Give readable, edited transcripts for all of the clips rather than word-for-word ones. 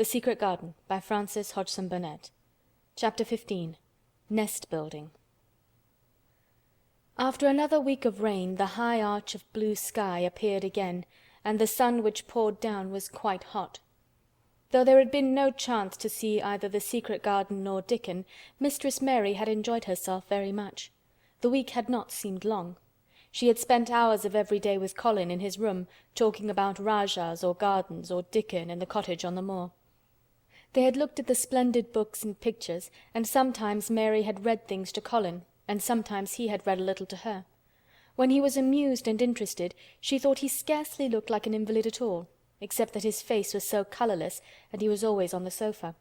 The Secret Garden by Frances Hodgson Burnett. Chapter 15. Nest Building. After another week of rain, the high arch of blue sky appeared again, and the sun which poured down was quite hot. Though there had been no chance to see either the secret garden nor Dickon, Mistress Mary had enjoyed herself very much. The week had not seemed long. She had spent hours of every day with Colin in his room, talking about Rajahs or gardens or Dickon and the cottage on the moor. They had looked at the splendid books and pictures, and sometimes Mary had read things to Colin, and sometimes he had read a little to her. When he was amused and interested, she thought he scarcely looked like an invalid at all, except that his face was so colourless, and he was always on the sofa.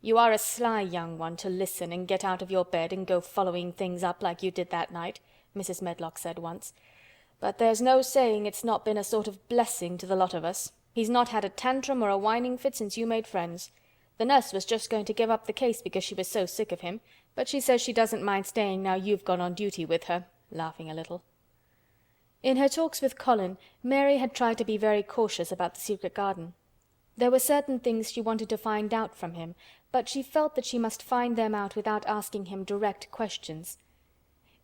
"You are a sly young one to listen and get out of your bed and go following things up like you did that night," Mrs. Medlock said once. "But there's no saying it's not been a sort of blessing to the lot of us. He's not had a tantrum or a whining fit since you made friends. The nurse was just going to give up the case because she was so sick of him, but she says she doesn't mind staying now you've gone on duty with her," laughing a little. In her talks with Colin, Mary had tried to be very cautious about the secret garden. There were certain things she wanted to find out from him, but she felt that she must find them out without asking him direct questions.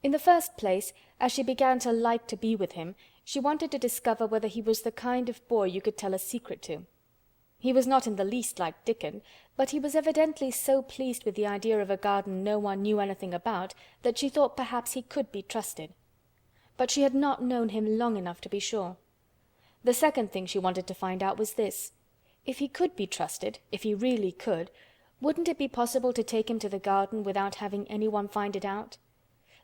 In the first place, as she began to like to be with him, she wanted to discover whether he was the kind of boy you could tell a secret to. He was not in the least like Dickon, but he was evidently so pleased with the idea of a garden no one knew anything about that she thought perhaps he could be trusted. But she had not known him long enough to be sure. The second thing she wanted to find out was this: if he could be trusted, if he really could, wouldn't it be possible to take him to the garden without having anyone find it out?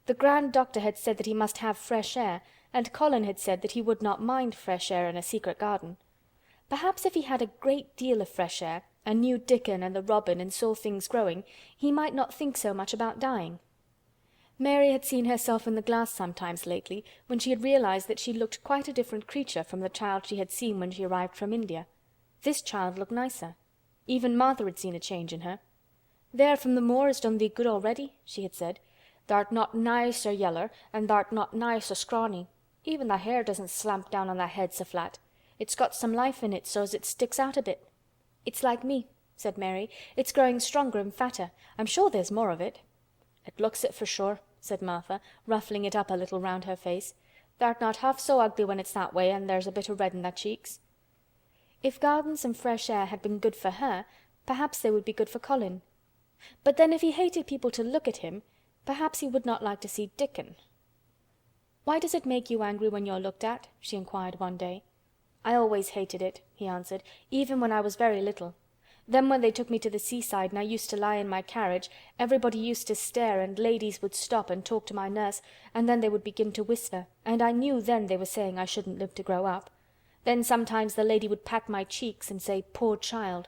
The grand doctor had said that he must have fresh air, and Colin had said that he would not mind fresh air in a secret garden. Perhaps if he had a great deal of fresh air, and knew Dickon and the robin and saw things growing, he might not think so much about dying. Mary had seen herself in the glass sometimes lately, when she had realized that she looked quite a different creature from the child she had seen when she arrived from India. This child looked nicer. Even Martha had seen a change in her. "There from the moor has done thee good already," she had said. "Thou'rt not nigh so yeller, and thou'rt not nigh so scrawny. Even thy hair doesn't slamp down on thy head so flat. It's got some life in it so's it sticks out a bit." "It's like me," said Mary. "It's growing stronger and fatter. I'm sure there's more of it." "It looks it for sure," said Martha, ruffling it up a little round her face. "Thou'rt not half so ugly when it's that way and there's a bit of red in thy cheeks." If gardens and fresh air had been good for her, perhaps they would be good for Colin. But then if he hated people to look at him, perhaps he would not like to see Dickon. "Why does it make you angry when you're looked at?" she inquired one day. "I always hated it," he answered, "even when I was very little. Then when they took me to the seaside and I used to lie in my carriage, everybody used to stare and ladies would stop and talk to my nurse, and then they would begin to whisper, and I knew then they were saying I shouldn't live to grow up. Then sometimes the lady would pat my cheeks and say, 'Poor child.'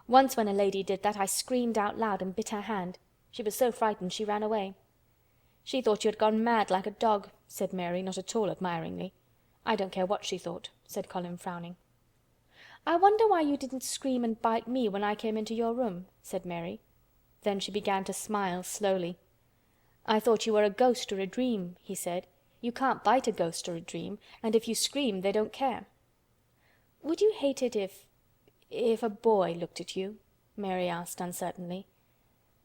Once when a lady did that I screamed out loud and bit her hand. She was so frightened she ran away." "She thought you had gone mad like a dog," said Mary, not at all admiringly. "I don't care what she thought," said Colin, frowning. "I wonder why you didn't scream and bite me when I came into your room," said Mary. Then she began to smile slowly. "I thought you were a ghost or a dream," he said. "You can't bite a ghost or a dream, and if you scream they don't care." "Would you hate it if a boy looked at you?" Mary asked uncertainly.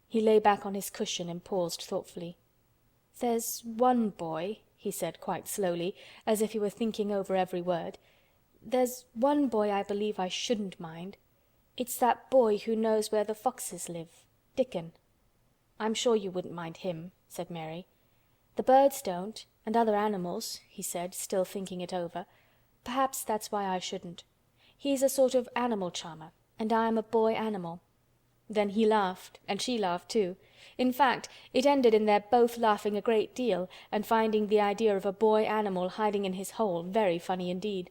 He lay back on his cushion and paused thoughtfully. "There's one boy," he said quite slowly, as if he were thinking over every word. "There's one boy I believe I shouldn't mind. It's that boy who knows where the foxes live, Dickon." "I'm sure you wouldn't mind him," said Mary. "The birds don't, and other animals," he said, still thinking it over. "Perhaps that's why I shouldn't. He's a sort of animal charmer, and I am a boy animal." Then he laughed, and she laughed too. In fact, it ended in their both laughing a great deal and finding the idea of a boy animal hiding in his hole very funny indeed.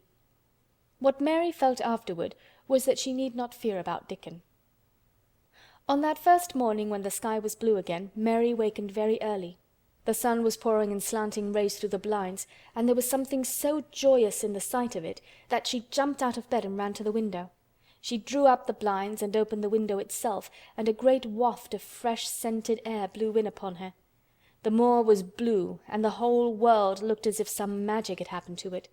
What Mary felt afterward was that she need not fear about Dickon. On that first morning when the sky was blue again, Mary wakened very early. The sun was pouring in slanting rays through the blinds, and there was something so joyous in the sight of it that she jumped out of bed and ran to the window. She drew up the blinds and opened the window itself, and a great waft of fresh scented air blew in upon her. The moor was blue, and the whole world looked as if some magic had happened to it.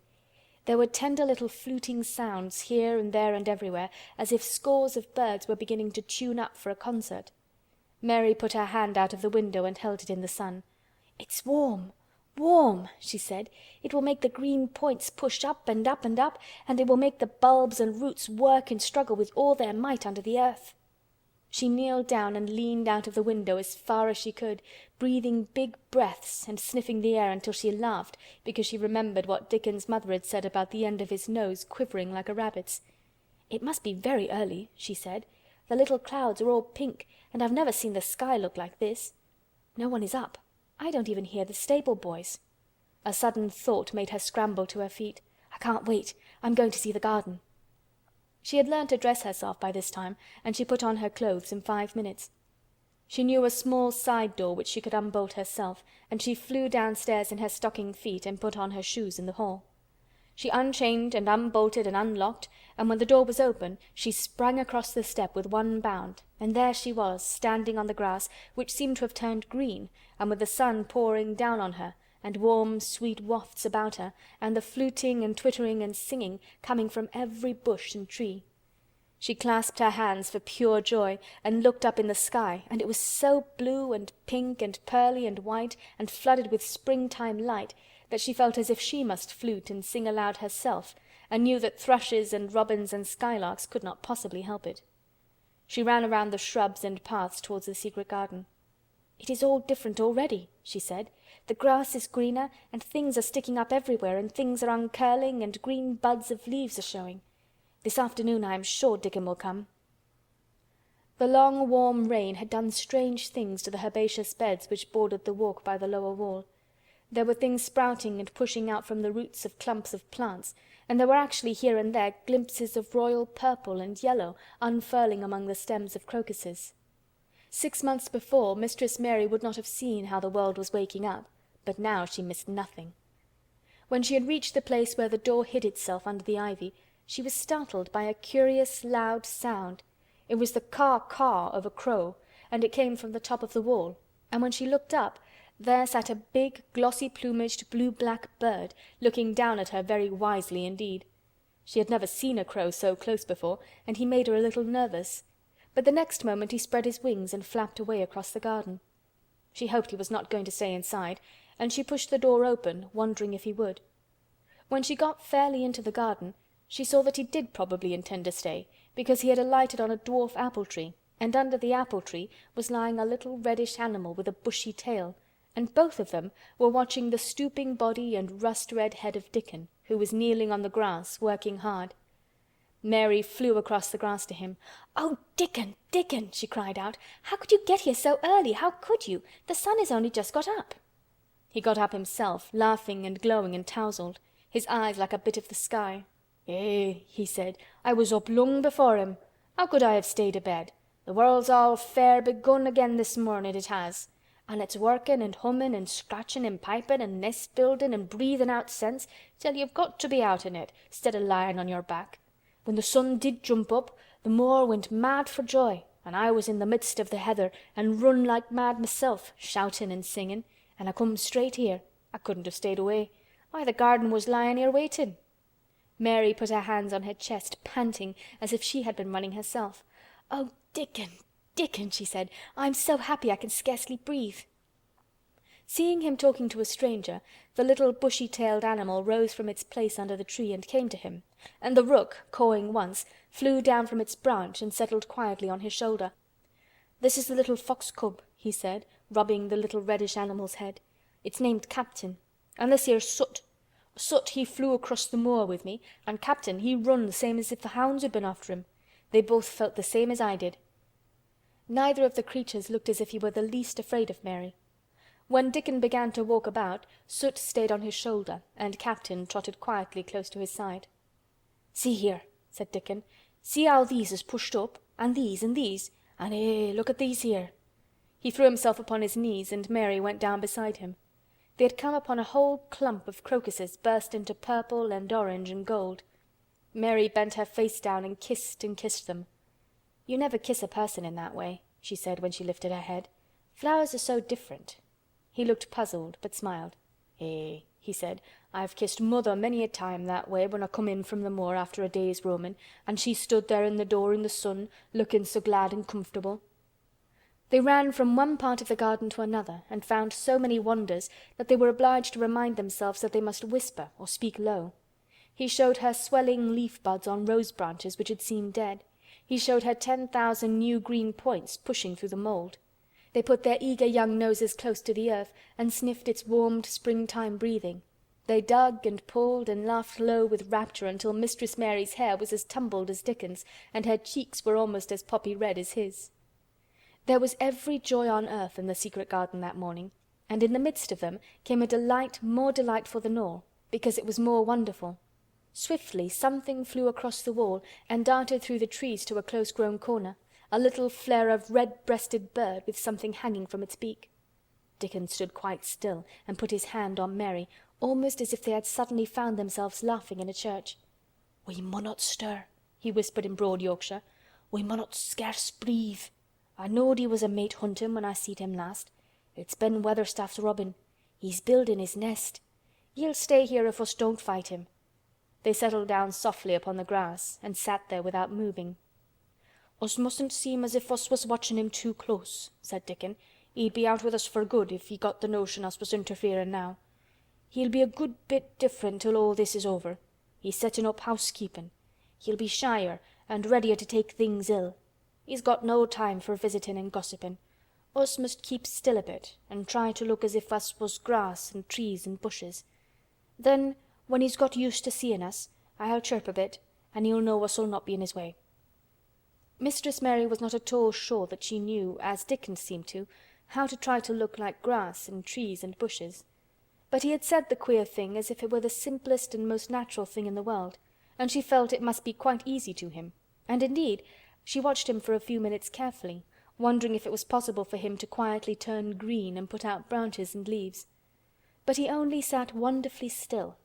There were tender little fluting sounds here and there and everywhere, as if scores of birds were beginning to tune up for a concert. Mary put her hand out of the window and held it in the sun. "It's warm, warm," she said. "It will make the green points push up and up and up, and it will make the bulbs and roots work and struggle with all their might under the earth." She kneeled down and leaned out of the window as far as she could, breathing big breaths and sniffing the air until she laughed because she remembered what Dickon's mother had said about the end of his nose quivering like a rabbit's. "It must be very early," she said. "The little clouds are all pink, and I've never seen the sky look like this. No one is up. I don't even hear the stable boys." A sudden thought made her scramble to her feet. "I can't wait. I'm going to see the garden." She had learned to dress herself by this time, and she put on her clothes in 5 minutes. She knew a small side door which she could unbolt herself, and she flew downstairs in her stocking feet and put on her shoes in the hall. She unchained and unbolted and unlocked, and when the door was open she sprang across the step with one bound, and there she was, standing on the grass, which seemed to have turned green, and with the sun pouring down on her, and warm sweet wafts about her, and the fluting and twittering and singing coming from every bush and tree. She clasped her hands for pure joy and looked up in the sky, and it was so blue and pink and pearly and white and flooded with springtime light that she felt as if she must flute and sing aloud herself, and knew that thrushes and robins and skylarks could not possibly help it. She ran around the shrubs and paths towards the secret garden. "It is all different already," she said. "The grass is greener, and things are sticking up everywhere, and things are uncurling, and green buds of leaves are showing. This afternoon I am sure Dickon will come." The long warm rain had done strange things to the herbaceous beds which bordered the walk by the lower wall. There were things sprouting and pushing out from the roots of clumps of plants, and there were actually here and there glimpses of royal purple and yellow unfurling among the stems of crocuses. 6 months before, Mistress Mary would not have seen how the world was waking up, but now she missed nothing. When she had reached the place where the door hid itself under the ivy, she was startled by a curious loud sound. It was the caw-caw of a crow, and it came from the top of the wall, and when she looked up, there sat a big, glossy-plumaged, blue-black bird, looking down at her very wisely indeed. She had never seen a crow so close before, and he made her a little nervous. But the next moment he spread his wings and flapped away across the garden. She hoped he was not going to stay inside, and she pushed the door open, wondering if he would. When she got fairly into the garden, she saw that he did probably intend to stay, because he had alighted on a dwarf apple tree, and under the apple tree was lying a little reddish animal with a bushy tail, and both of them were watching the stooping body and rust-red head of Dickon, who was kneeling on the grass, working hard. Mary flew across the grass to him. "Oh, Dickon, Dickon!" she cried out. "How could you get here so early? How could you? The sun has only just got up." He got up himself, laughing and glowing and tousled, his eyes like a bit of the sky. "Eh," he said, "I was up long before him. How could I have stayed abed? The world's all fair begun again this morning, it has. And it's workin' and hummin' and scratchin' and pipin' and nest buildin' and breathin' out sense till you've got to be out in it, 'stead o' lyin' on your back. When the sun did jump up, the moor went mad for joy, and I was in the midst of the heather and run like mad myself, shoutin' and singin', and I come straight here. I couldn't have stayed away. Why, the garden was lyin' here waitin'." Mary put her hands on her chest, panting as if she had been running herself. "Oh, Dickon, Dickon," she said, "I'm so happy I can scarcely breathe." Seeing him talking to a stranger, the little bushy-tailed animal rose from its place under the tree and came to him, and the rook, cawing once, flew down from its branch and settled quietly on his shoulder. "This is the little fox cub," he said, rubbing the little reddish animal's head. "It's named Captain. And this here's Soot. Soot he flew across the moor with me, and Captain he run the same as if the hounds had been after him. They both felt the same as I did." Neither of the creatures looked as if he were the least afraid of Mary. When Dickon began to walk about, Soot stayed on his shoulder, and Captain trotted quietly close to his side. "See here," said Dickon. "See how these is pushed up, and these, and look at these here." He threw himself upon his knees, and Mary went down beside him. They had come upon a whole clump of crocuses burst into purple and orange and gold. Mary bent her face down and kissed them. "You never kiss a person in that way," she said when she lifted her head. "Flowers are so different." He looked puzzled, but smiled. "Eh," he said. "I've kissed mother many a time that way when I come in from the moor after a day's roaming, and she stood there in the door in the sun, looking so glad and comfortable." They ran from one part of the garden to another, and found so many wonders that they were obliged to remind themselves that they must whisper or speak low. He showed her swelling leaf buds on rose branches which had seemed dead. He showed her 10,000 new green points pushing through the mould. They put their eager young noses close to the earth and sniffed its warmed springtime breathing. They dug and pulled and laughed low with rapture until Mistress Mary's hair was as tumbled as Dickon's, and her cheeks were almost as poppy red as his. There was every joy on earth in the secret garden that morning, and in the midst of them came a delight more delightful than all, because it was more wonderful. Swiftly something flew across the wall and darted through the trees to a close-grown corner, a little flare of red-breasted bird with something hanging from its beak. Dickon stood quite still and put his hand on Mary, almost as if they had suddenly found themselves laughing in a church. "We munnot stir," he whispered in broad Yorkshire. "We munnot scarce breathe. I knowed he was a mate hunting when I seed him last. It's Ben Weatherstaff's robin. He's building his nest. He'll stay here if us don't fight him." They settled down softly upon the grass and sat there without moving. "Us mustn't seem as if us was watching him too close," said Dickon. "He'd be out with us for good if he got the notion us was interferin' now. He'll be a good bit different till all this is over. He's setting up housekeeping. He'll be shyer and readier to take things ill. He's got no time for visitin' and gossiping. Us must keep still a bit and try to look as if us was grass and trees and bushes. Then, when he's got used to seeing us, I'll chirp a bit, and he'll know us'll not be in his way." Mistress Mary was not at all sure that she knew, as Dickon seemed to, how to try to look like grass and trees and bushes. But he had said the queer thing as if it were the simplest and most natural thing in the world, and she felt it must be quite easy to him, and indeed she watched him for a few minutes carefully, wondering if it was possible for him to quietly turn green and put out branches and leaves. But he only sat wonderfully still,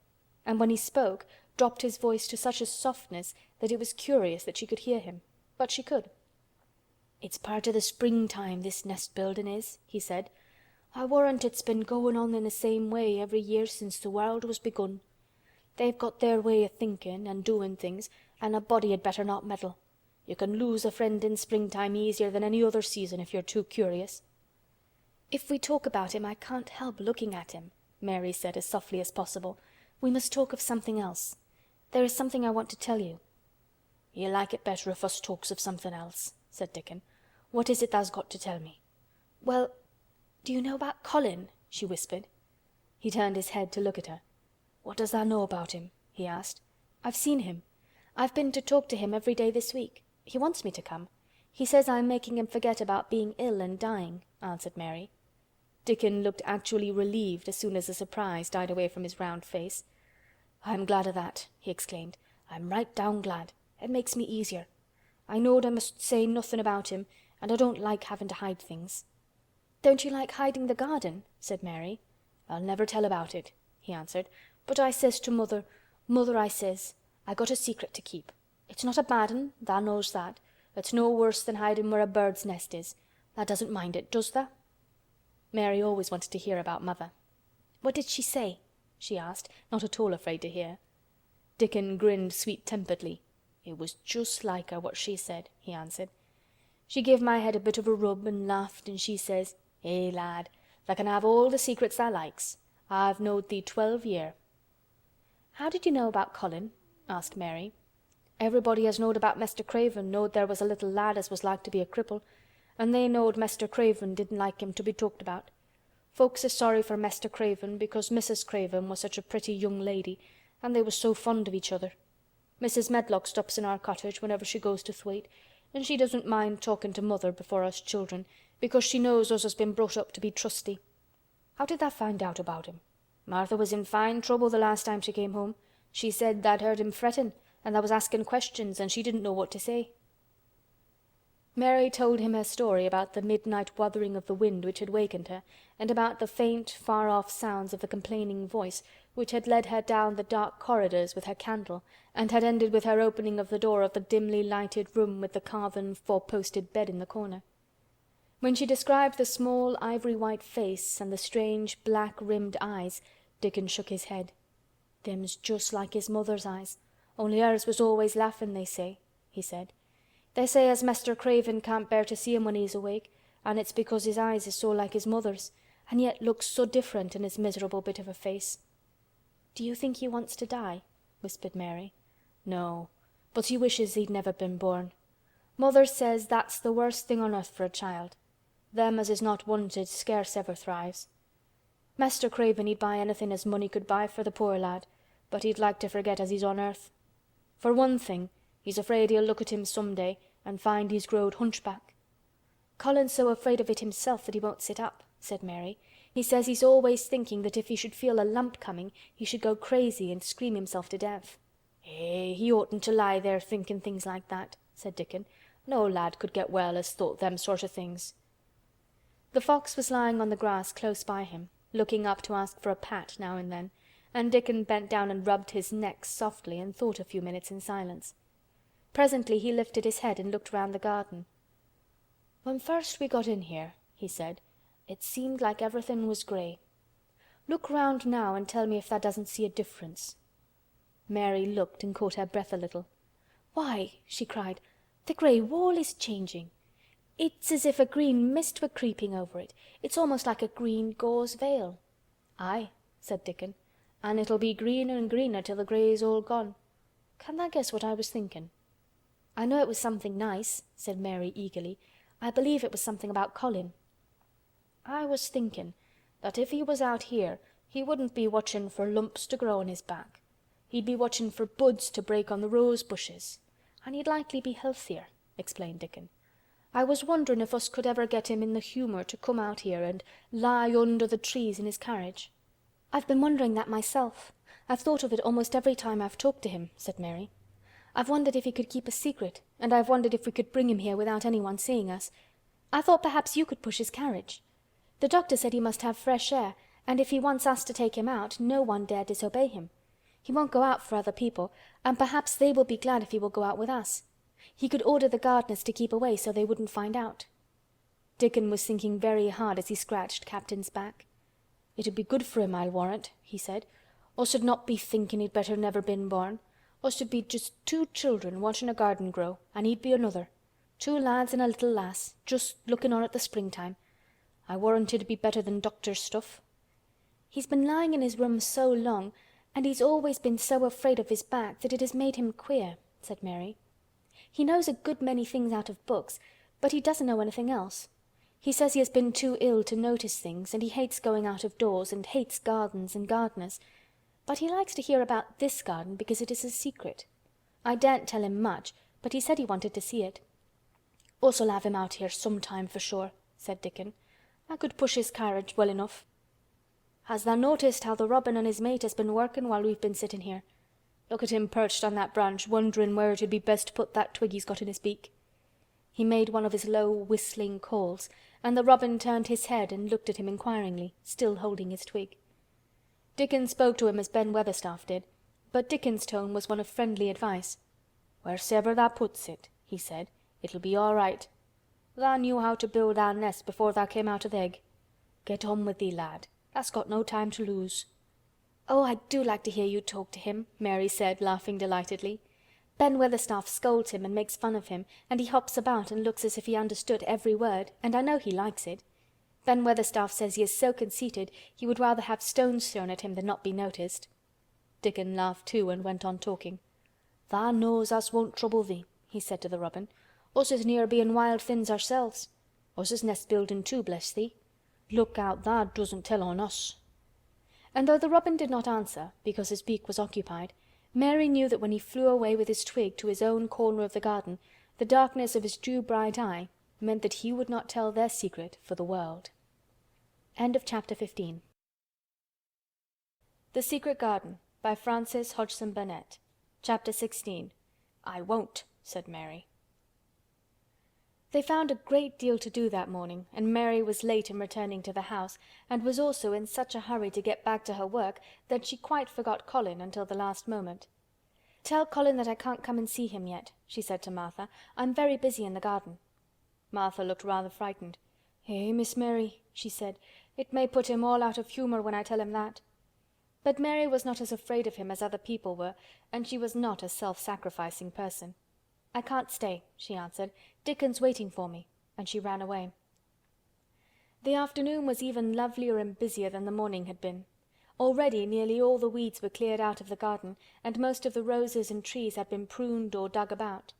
and when he spoke dropped his voice to such a softness that it was curious that she could hear him. But she could. "It's part o' the springtime, this nest-building is," he said. "I warrant it's been goin' on in the same way every year since the world was begun. They've got their way o' thinkin' and doin' things, and a body had better not meddle. You can lose a friend in springtime easier than any other season if you're too curious." "If we talk about him I can't help looking at him," Mary said as softly as possible. "We must talk of something else. There is something I want to tell you." "You'll like it better if us talks of something else," said Dickon. "What is it tha's got to tell me?" "Well, do you know about Colin?" she whispered. He turned his head to look at her. "What does tha know about him?" he asked. "I've seen him. I've been to talk to him every day this week. He wants me to come. He says I'm making him forget about being ill and dying," answered Mary. Dickon looked actually relieved as soon as the surprise died away from his round face. "I'm glad o' that," he exclaimed. "I'm right down glad. It makes me easier. I knowed I must say nothin' about him, and I don't like having to hide things." "Don't you like hiding the garden?" said Mary. "I'll never tell about it," he answered. "But I says to mother, 'Mother,' I says, 'I got a secret to keep. It's not a bad un, tha knows that. It's no worse than hiding where a bird's nest is. Tha doesn't mind it, does tha?'" Mary always wanted to hear about mother. "What did she say?" she asked, not at all afraid to hear. Dickon grinned sweet-temperedly. "It was just like her what she said," he answered. "She give my head a bit of a rub and laughed, and she says, 'Eh, lad, tha can have all the secrets tha likes. I've knowed thee 12 year.'" "How did you know about Colin?" asked Mary. "Everybody as knowed about Mr Craven knowed there was a little lad as was like to be a cripple, and they knowed Mr Craven didn't like him to be talked about. Folks is sorry for Mr Craven because Mrs Craven was such a pretty young lady, and they was so fond of each other. Mrs. Medlock stops in our cottage whenever she goes to Thwaite, and she doesn't mind talking to mother before us children, because she knows us has been brought up to be trusty. How did tha find out about him? Martha was in fine trouble the last time she came home. She said tha'd heard him frettin', and tha was asking questions, and she didn't know what to say." Mary told him her story about the midnight wuthering of the wind which had wakened her, and about the faint, far-off sounds of the complaining voice which had led her down the dark corridors with her candle, and had ended with her opening of the door of the dimly lighted room with the carven four-posted bed in the corner. When she described the small ivory-white face and the strange black-rimmed eyes, Dickon shook his head. "Them's just like his mother's eyes, only hers was always laughing, they say," he said. "They say as Mr Craven can't bear to see him when he's awake, and it's because his eyes is so like his mother's, and yet looks so different in his miserable bit of a face." "Do you think he wants to die?" whispered Mary. "No, but he wishes he'd never been born. Mother says that's the worst thing on earth for a child. Them as is not wanted scarce ever thrives. Mr Craven he'd buy anything as money could buy for the poor lad, but he'd like to forget as he's on earth. For one thing, he's afraid he'll look at him some day and find he's growed hunchback." "Colin's so afraid of it himself that he won't sit up," said Mary. "He says he's always thinking that if he should feel a lump coming he should go crazy and scream himself to death." He oughtn't to lie there thinking things like that," said Dickon. "No lad could get well as thought them sort of things." The fox was lying on the grass close by him, looking up to ask for a pat now and then, and Dickon bent down and rubbed his neck softly and thought a few minutes in silence. Presently he lifted his head and looked round the garden. "When first we got in here," he said, "it seemed like everything was grey. Look round now and tell me if thou doesn't see a difference." Mary looked and caught her breath a little. "Why," she cried, "the grey wall is changing. It's as if a green mist were creeping over it. It's almost like a green gauze veil." "Aye," said Dickon, "and it'll be greener and greener till the grey's all gone. Can tha guess what I was thinking?" "I know it was something nice," said Mary eagerly. "I believe it was something about Colin." "I was thinking that if he was out here he wouldn't be watching for lumps to grow on his back. He'd be watching for buds to break on the rose bushes, and he'd likely be healthier," explained Dickon. "I was wondering if us could ever get him in the humour to come out here and lie under the trees in his carriage." "I've been wondering that myself. I've thought of it almost every time I've talked to him," said Mary. "I've wondered if he could keep a secret, and I've wondered if we could bring him here without anyone seeing us. I thought perhaps you could push his carriage. The doctor said he must have fresh air, and if he wants us to take him out, no one dare disobey him. He won't go out for other people, and perhaps they will be glad if he will go out with us. He could order the gardeners to keep away so they wouldn't find out." Dickon was thinking very hard as he scratched Captain's back. "It'd be good for him, I'll warrant," he said. "Us'd not be thinking he'd better never been born. Us'd be just two children watching a garden grow, and he'd be another. Two lads and a little lass, just looking on at the springtime. I warrant it'd be better than doctor's stuff." "He's been lying in his room so long, and he's always been so afraid of his back that it has made him queer," said Mary. "He knows a good many things out of books, but he doesn't know anything else. He says he has been too ill to notice things, and he hates going out of doors and hates gardens and gardeners. But he likes to hear about this garden because it is a secret. I daren't tell him much, but he said he wanted to see it." "Us'll have him out here some time for sure," said Dickon. "I could push his carriage well enough. Has tha noticed how the robin and his mate has been working while we've been sitting here? Look at him perched on that branch wondering where it'd be best to put that twig he's got in his beak." He made one of his low whistling calls, and the robin turned his head and looked at him inquiringly, still holding his twig. Dickon spoke to him as Ben Weatherstaff did, but Dickon's tone was one of friendly advice. "Wheresoever tha puts it," he said, "it'll be all right. Tha knew how to build tha nest before tha came out o' th' egg. Get on with thee, lad. Tha's got no time to lose." "Oh, I do like to hear you talk to him," Mary said, laughing delightedly. "Ben Weatherstaff scolds him and makes fun of him, and he hops about and looks as if he understood every word, and I know he likes it. Ben Weatherstaff says he is so conceited he would rather have stones thrown at him than not be noticed." Dickon laughed too and went on talking. "Tha knows us won't trouble thee," he said to the robin. "Us is near being wild things ourselves. Us is nest building too, bless thee. Look out tha doesn't tell on us." And though the robin did not answer, because his beak was occupied, Mary knew that when he flew away with his twig to his own corner of the garden, the darkness of his dew-bright eye meant that he would not tell their secret for the world. End of chapter 15. The Secret Garden by Frances Hodgson Burnett. Chapter 16. "I won't," said Mary. They found a great deal to do that morning, and Mary was late in returning to the house, and was also in such a hurry to get back to her work that she quite forgot Colin until the last moment. "Tell Colin that I can't come and see him yet," she said to Martha. "I'm very busy in the garden." Martha looked rather frightened. "Eh, Miss Mary," she said, "it may put him all out of humour when I tell him that." But Mary was not as afraid of him as other people were, and she was not a self-sacrificing person. "I can't stay," she answered. "Dickon's waiting for me," and she ran away. The afternoon was even lovelier and busier than the morning had been. Already nearly all the weeds were cleared out of the garden, and most of the roses and trees had been pruned or dug about.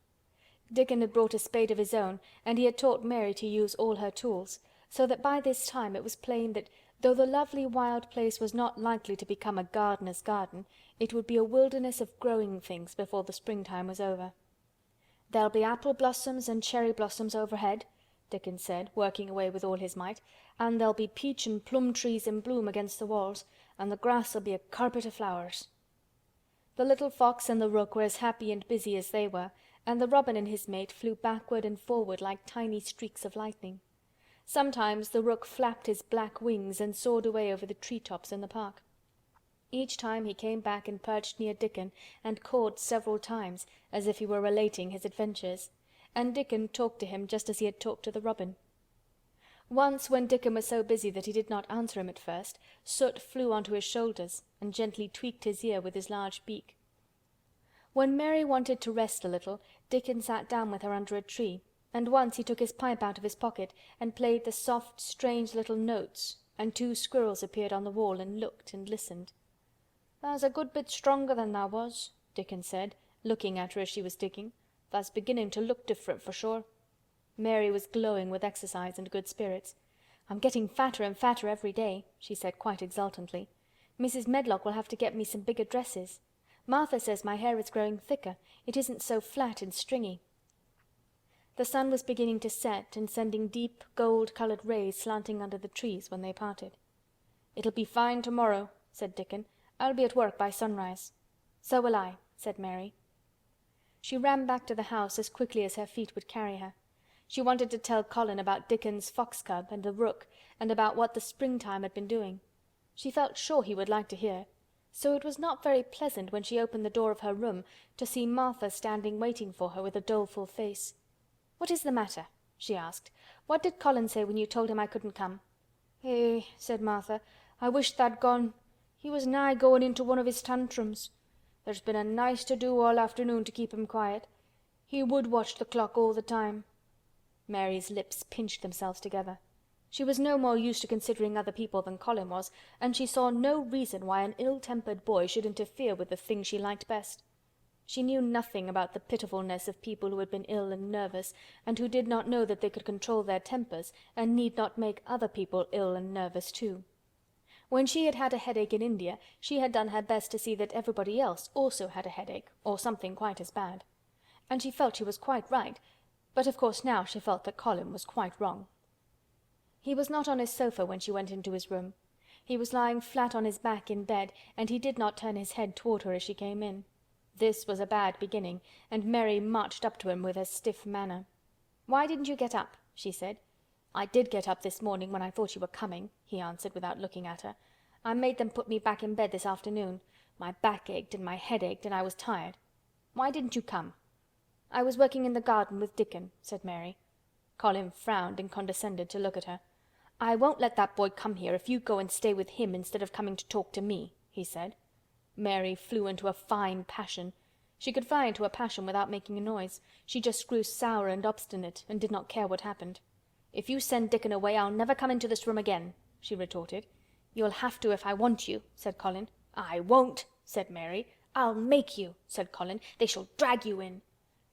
Dickon had brought a spade of his own, and he had taught Mary to use all her tools, so that by this time it was plain that though the lovely wild place was not likely to become a gardener's garden, it would be a wilderness of growing things before the springtime was over. "There'll be apple blossoms and cherry blossoms overhead," Dickon said, working away with all his might, "and there'll be peach and plum trees in bloom against the walls, and the grass'll be a carpet of flowers." The little fox and the rook were as happy and busy as they were, and the robin and his mate flew backward and forward like tiny streaks of lightning. Sometimes the rook flapped his black wings and soared away over the tree-tops in the park. Each time he came back and perched near Dickon and cawed several times, as if he were relating his adventures, and Dickon talked to him just as he had talked to the robin. Once, when Dickon was so busy that he did not answer him at first, Soot flew onto his shoulders and gently tweaked his ear with his large beak. When Mary wanted to rest a little, Dickon sat down with her under a tree, and once he took his pipe out of his pocket and played the soft, strange little notes, and 2 squirrels appeared on the wall and looked and listened. "Tha's a good bit stronger than tha was," Dickon said, looking at her as she was digging. "Tha's beginning to look different for sure." Mary was glowing with exercise and good spirits. "I'm getting fatter and fatter every day," she said quite exultantly. "Mrs. Medlock will have to get me some bigger dresses. Martha says my hair is growing thicker. It isn't so flat and stringy." The sun was beginning to set and sending deep gold-colored rays slanting under the trees when they parted. "It'll be fine tomorrow," said Dickon. "I'll be at work by sunrise." "So will I," said Mary. She ran back to the house as quickly as her feet would carry her. She wanted to tell Colin about Dickon's fox cub and the rook, and about what the springtime had been doing. She felt sure he would like to hear. So it was not very pleasant when she opened the door of her room to see Martha standing waiting for her with a doleful face. "What is the matter?" she asked. "What did Colin say when you told him I couldn't come?" "Eh," said Martha, "I wish tha'd gone. He was nigh going into one of his tantrums. There's been a nice to do all afternoon to keep him quiet. He would watch the clock all the time." Mary's lips pinched themselves together. She was no more used to considering other people than Colin was, and she saw no reason why an ill-tempered boy should interfere with the thing she liked best. She knew nothing about the pitifulness of people who had been ill and nervous, and who did not know that they could control their tempers and need not make other people ill and nervous too. When she had had a headache in India, she had done her best to see that everybody else also had a headache, or something quite as bad. And she felt she was quite right, but of course now she felt that Colin was quite wrong. He was not on his sofa when she went into his room. He was lying flat on his back in bed, and he did not turn his head toward her as she came in. This was a bad beginning, and Mary marched up to him with her stiff manner. "Why didn't you get up?" she said. "I did get up this morning when I thought you were coming," he answered without looking at her. "I made them put me back in bed this afternoon. My back ached and my head ached and I was tired. Why didn't you come?" "I was working in the garden with Dickon," said Mary. Colin frowned and condescended to look at her. "I won't let that boy come here if you go and stay with him instead of coming to talk to me," he said. Mary flew into a fine passion. She could fly into a passion without making a noise. She just grew sour and obstinate and did not care what happened. "If you send Dickon away I'll never come into this room again," she retorted. "You'll have to if I want you," said Colin. "I won't," said Mary. "I'll make you," said Colin. "They shall drag you in."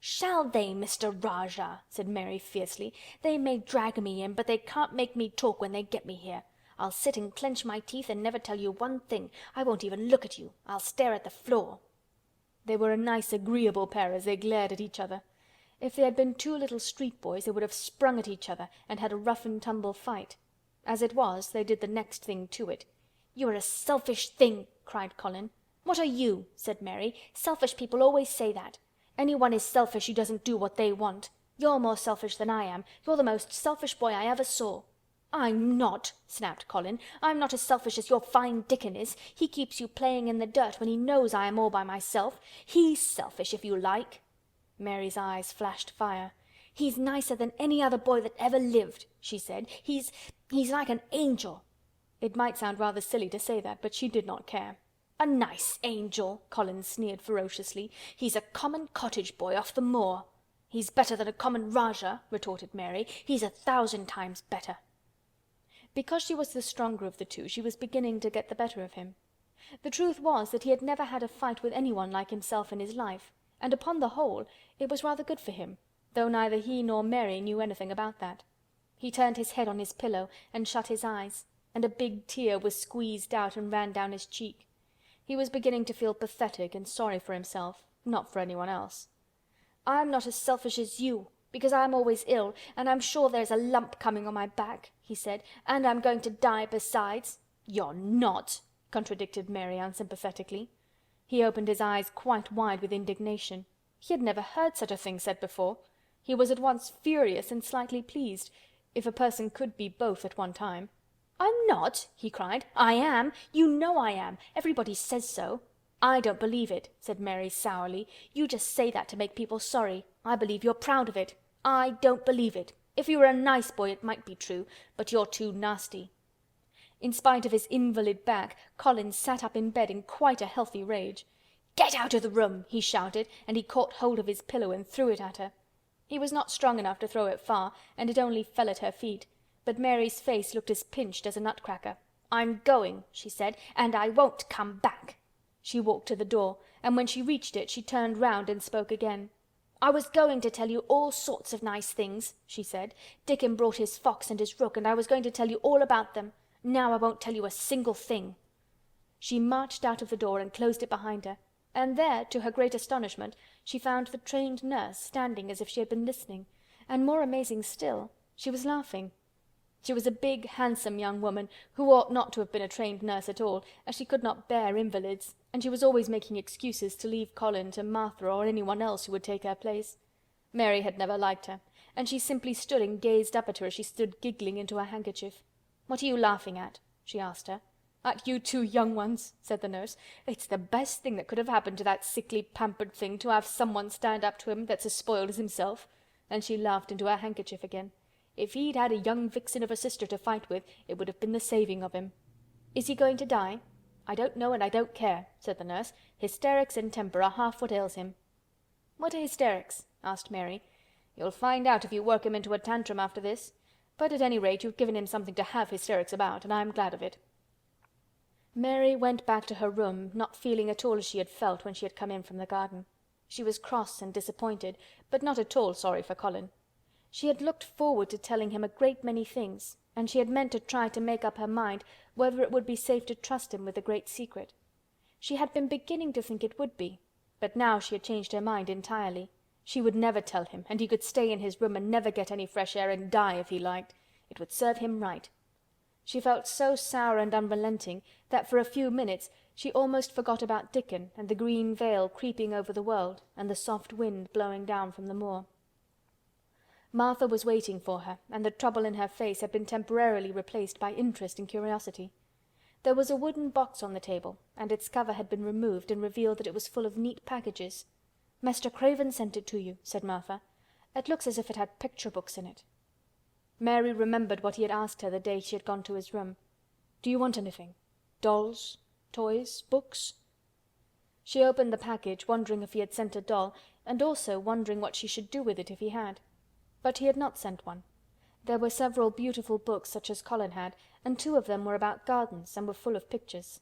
"Shall they, Mr. Rajah?" said Mary fiercely. "They may drag me in, but they can't make me talk when they get me here. I'll sit and clench my teeth and never tell you one thing. I won't even look at you. I'll stare at the floor." They were a nice agreeable pair as they glared at each other. If they had been 2 little street boys they would have sprung at each other and had a rough-and-tumble fight. As it was, they did the next thing to it. "You're a selfish thing!" cried Colin. "What are you?" said Mary. "Selfish people always say that. Anyone is selfish who doesn't do what they want. You're more selfish than I am. You're the most selfish boy I ever saw." "I'm not," snapped Colin. "I'm not as selfish as your fine Dickon is. He keeps you playing in the dirt when he knows I am all by myself. He's selfish, if you like." Mary's eyes flashed fire. "He's nicer than any other boy that ever lived," she said. He's like an angel." It might sound rather silly to say that, but she did not care. "A nice angel!" Colin sneered ferociously. "He's a common cottage boy off the moor." "He's better than a common Rajah," retorted Mary. "He's 1,000 times better." Because she was the stronger of the two, she was beginning to get the better of him. The truth was that he had never had a fight with anyone like himself in his life, and upon the whole it was rather good for him, though neither he nor Mary knew anything about that. He turned his head on his pillow and shut his eyes, and a big tear was squeezed out and ran down his cheek. He was beginning to feel pathetic and sorry for himself, not for anyone else. "I'm not as selfish as you, because I'm always ill, and I'm sure there's a lump coming on my back," he said, "and I'm going to die besides." "You're not," contradicted Mary unsympathetically. He opened his eyes quite wide with indignation. He had never heard such a thing said before. He was at once furious and slightly pleased, if a person could be both at one time. "I'm not!" he cried. "I am! You know I am! Everybody says so." "I don't believe it," said Mary sourly. "You just say that to make people sorry. I believe you're proud of it. I don't believe it. If you were a nice boy it might be true, but you're too nasty." In spite of his invalid back, Colin sat up in bed in quite a healthy rage. "Get out of the room!" he shouted, and he caught hold of his pillow and threw it at her. He was not strong enough to throw it far, and it only fell at her feet, but Mary's face looked as pinched as a nutcracker. "I'm going," she said, "and I won't come back." She walked to the door, and when she reached it she turned round and spoke again. "I was going to tell you all sorts of nice things," she said. "Dickon brought his fox and his rook, and I was going to tell you all about them. Now I won't tell you a single thing." She marched out of the door and closed it behind her, and there, to her great astonishment, she found the trained nurse standing as if she had been listening, and more amazing still, she was laughing. She was a big, handsome young woman who ought not to have been a trained nurse at all, as she could not bear invalids, and she was always making excuses to leave Colin to Martha or anyone else who would take her place. Mary had never liked her, and she simply stood and gazed up at her as she stood giggling into her handkerchief. "What are you laughing at?" she asked her. "At you two young ones," said the nurse. "It's the best thing that could have happened to that sickly, pampered thing to have someone stand up to him that's as spoiled as himself." And she laughed into her handkerchief again. "If he'd had a young vixen of a sister to fight with, it would have been the saving of him." "Is he going to die?" "I don't know and I don't care," said the nurse. "Hysterics and temper are half what ails him." "What are hysterics?" asked Mary. "You'll find out if you work him into a tantrum after this. But at any rate you've given him something to have hysterics about, and I'm glad of it." Mary went back to her room, not feeling at all as she had felt when she had come in from the garden. She was cross and disappointed, but not at all sorry for Colin. She had looked forward to telling him a great many things, and she had meant to try to make up her mind whether it would be safe to trust him with the great secret. She had been beginning to think it would be, but now she had changed her mind entirely. She would never tell him, and he could stay in his room and never get any fresh air and die if he liked. It would serve him right. She felt so sour and unrelenting that for a few minutes she almost forgot about Dickon and the green veil creeping over the world and the soft wind blowing down from the moor. Martha was waiting for her, and the trouble in her face had been temporarily replaced by interest and curiosity. There was a wooden box on the table, and its cover had been removed and revealed that it was full of neat packages. "Mr. Craven sent it to you," said Martha. "It looks as if it had picture books in it." Mary remembered what he had asked her the day she had gone to his room. "Do you want anything? Dolls? Toys? Books?" She opened the package, wondering if he had sent a doll, and also wondering what she should do with it if he had. But he had not sent one. There were several beautiful books such as Colin had, and 2 of them were about gardens and were full of pictures.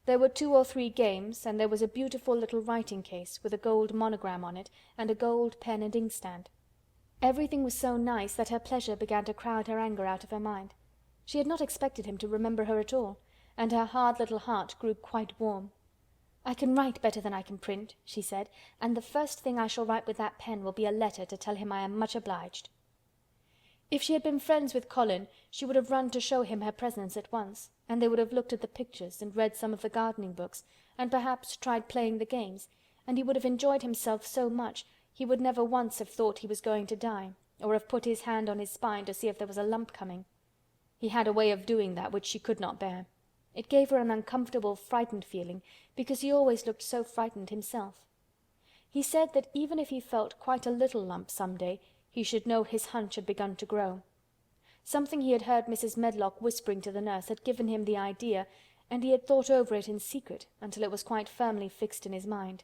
There were 2 or 3 games, and there was a beautiful little writing case with a gold monogram on it and a gold pen and inkstand. Everything was so nice that her pleasure began to crowd her anger out of her mind. She had not expected him to remember her at all, and her hard little heart grew quite warm. "I can write better than I can print," she said, "and the first thing I shall write with that pen will be a letter to tell him I am much obliged." If she had been friends with Colin, she would have run to show him her presents at once, and they would have looked at the pictures and read some of the gardening books, and perhaps tried playing the games, and he would have enjoyed himself so much he would never once have thought he was going to die, or have put his hand on his spine to see if there was a lump coming. He had a way of doing that which she could not bear. It gave her an uncomfortable, frightened feeling, because he always looked so frightened himself. He said that even if he felt quite a little lump some day, he should know his hunch had begun to grow. Something he had heard Mrs. Medlock whispering to the nurse had given him the idea, and he had thought over it in secret until it was quite firmly fixed in his mind.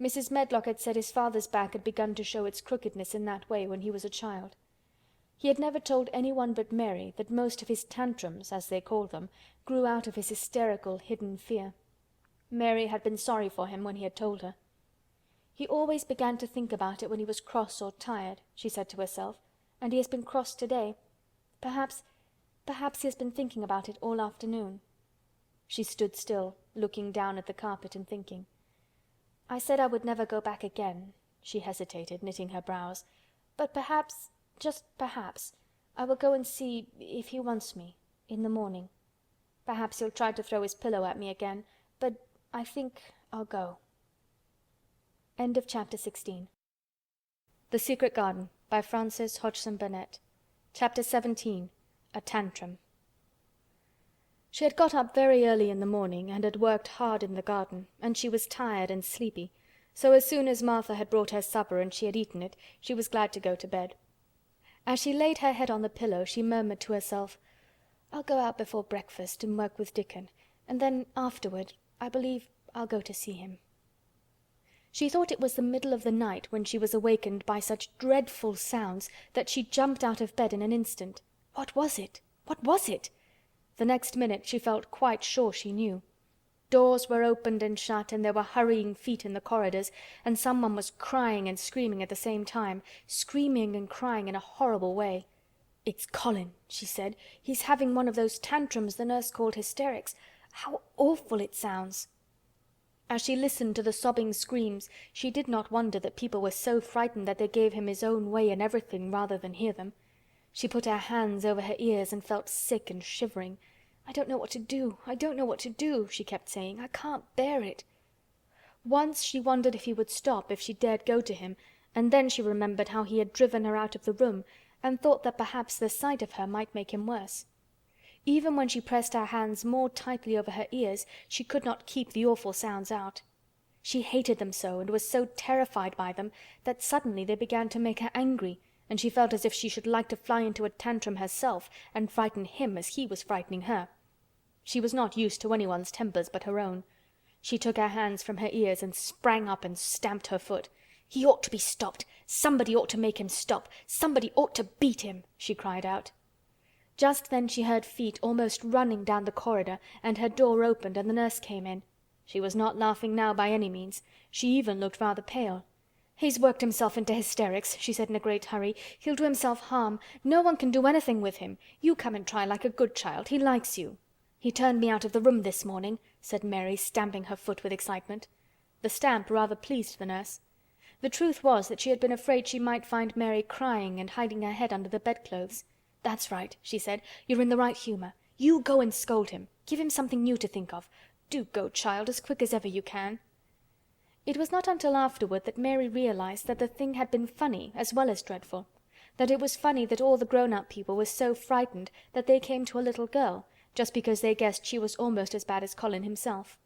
Mrs. Medlock had said his father's back had begun to show its crookedness in that way when he was a child. He had never told anyone but Mary that most of his tantrums, as they called them, grew out of his hysterical, hidden fear. Mary had been sorry for him when he had told her. "He always began to think about it when he was cross or tired," she said to herself, "and he has been cross today. Perhaps he has been thinking about it all afternoon." She stood still, looking down at the carpet and thinking. "I said I would never go back again," she hesitated, knitting her brows, "but perhaps, just perhaps, I will go and see if he wants me in the morning. Perhaps he'll try to throw his pillow at me again, but I think I'll go." End of chapter 16. The Secret Garden by Frances Hodgson Burnett. Chapter 17. A Tantrum. She had got up very early in the morning and had worked hard in the garden, and she was tired and sleepy, so as soon as Martha had brought her supper and she had eaten it, she was glad to go to bed. As she laid her head on the pillow, she murmured to herself, "I'll go out before breakfast and work with Dickon, and then afterward I believe I'll go to see him." She thought it was the middle of the night when she was awakened by such dreadful sounds that she jumped out of bed in an instant. What was it? What was it? The next minute she felt quite sure she knew. Doors were opened and shut, and there were hurrying feet in the corridors, and someone was crying and screaming at the same time, screaming and crying in a horrible way. "It's Colin," she said. "He's having one of those tantrums the nurse called hysterics. How awful it sounds!" As she listened to the sobbing screams, she did not wonder that people were so frightened that they gave him his own way in everything rather than hear them. She put her hands over her ears and felt sick and shivering. "I don't know what to do. I don't know what to do," she kept saying. "I can't bear it." Once she wondered if he would stop if she dared go to him, and then she remembered how he had driven her out of the room, and thought that perhaps the sight of her might make him worse. Even when she pressed her hands more tightly over her ears, she could not keep the awful sounds out. She hated them so, and was so terrified by them, that suddenly they began to make her angry, and she felt as if she should like to fly into a tantrum herself and frighten him as he was frightening her. She was not used to anyone's tempers but her own. She took her hands from her ears and sprang up and stamped her foot. "He ought to be stopped! Somebody ought to make him stop! Somebody ought to beat him!" she cried out. Just then she heard feet almost running down the corridor, and her door opened and the nurse came in. She was not laughing now by any means. She even looked rather pale. "He's worked himself into hysterics," she said in a great hurry. "He'll do himself harm. No one can do anything with him. You come and try like a good child. He likes you." "He turned me out of the room this morning," said Mary, stamping her foot with excitement. The stamp rather pleased the nurse. The truth was that she had been afraid she might find Mary crying and hiding her head under the bedclothes. "That's right," she said. "You're in the right humor. You go and scold him. Give him something new to think of. Do go, child, as quick as ever you can." It was not until afterward that Mary realized that the thing had been funny as well as dreadful. That it was funny that all the grown-up people were so frightened that they came to a little girl, just because they guessed she was almost as bad as Colin himself.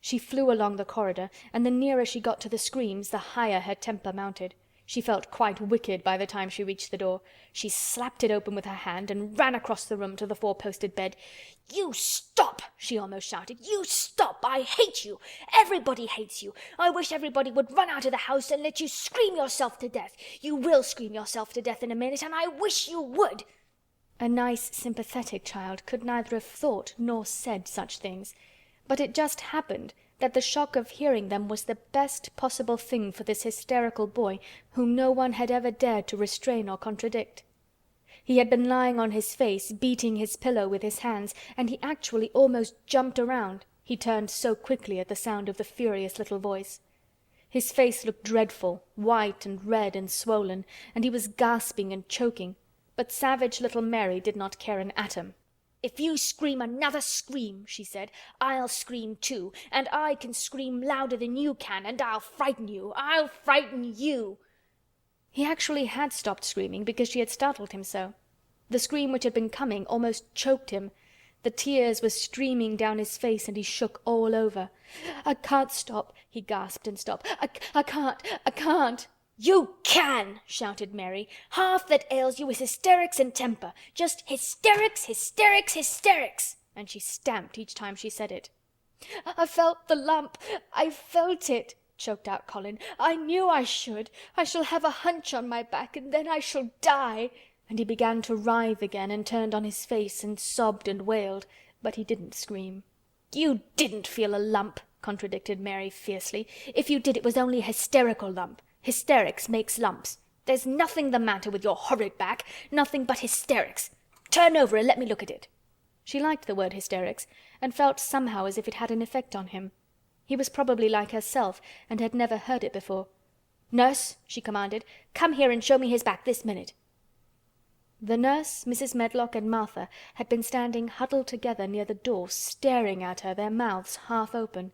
She flew along the corridor, and the nearer she got to the screams, the higher her temper mounted. She felt quite wicked by the time she reached the door. She slapped it open with her hand and ran across the room to the four-posted bed. "You stop!" she almost shouted. "You stop! I hate you! Everybody hates you! I wish everybody would run out of the house and let you scream yourself to death! You will scream yourself to death in a minute, and I wish you would!" A nice, sympathetic child could neither have thought nor said such things, but it just happened that the shock of hearing them was the best possible thing for this hysterical boy whom no one had ever dared to restrain or contradict. He had been lying on his face, beating his pillow with his hands, and he actually almost jumped around, he turned so quickly at the sound of the furious little voice. His face looked dreadful, white and red and swollen, and he was gasping and choking, but savage little Mary did not care an atom. "If you scream another scream," she said, "I'll scream too, and I can scream louder than you can, and I'll frighten you! I'll frighten you!" He actually had stopped screaming because she had startled him so. The scream which had been coming almost choked him. The tears were streaming down his face and he shook all over. "I can't stop," he gasped and stopped. I can't." "You can!" shouted Mary. "Half that ails you is hysterics and temper. Just hysterics, hysterics, hysterics!" and she stamped each time she said it. "I felt the lump! I felt it!" choked out Colin. "I knew I should! I shall have a hunch on my back, and then I shall die!" And he began to writhe again, and turned on his face and sobbed and wailed, but he didn't scream. "You didn't feel a lump," contradicted Mary fiercely. "If you did, it was only a hysterical lump. Hysterics makes lumps. There's nothing the matter with your horrid back, nothing but hysterics. Turn over and let me look at it." She liked the word hysterics, and felt somehow as if it had an effect on him. He was probably like herself, and had never heard it before. "Nurse," she commanded, "come here and show me his back this minute." The nurse, Mrs. Medlock, and Martha had been standing huddled together near the door, staring at her, their mouths half open.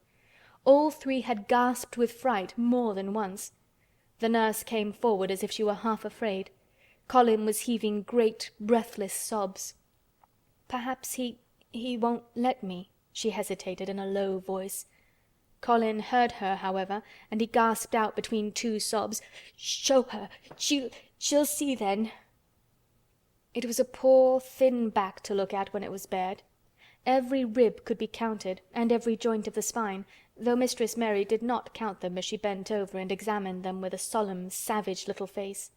All three had gasped with fright more than once. The nurse came forward as if she were half afraid. Colin was heaving great, breathless sobs. "Perhaps he won't let me," she hesitated in a low voice. Colin heard her, however, and he gasped out between two sobs, "Show her! She'll see then." It was a poor, thin back to look at when it was bared. Every rib could be counted, and every joint of the spine, though Mistress Mary did not count them as she bent over and examined them with a solemn, savage little face.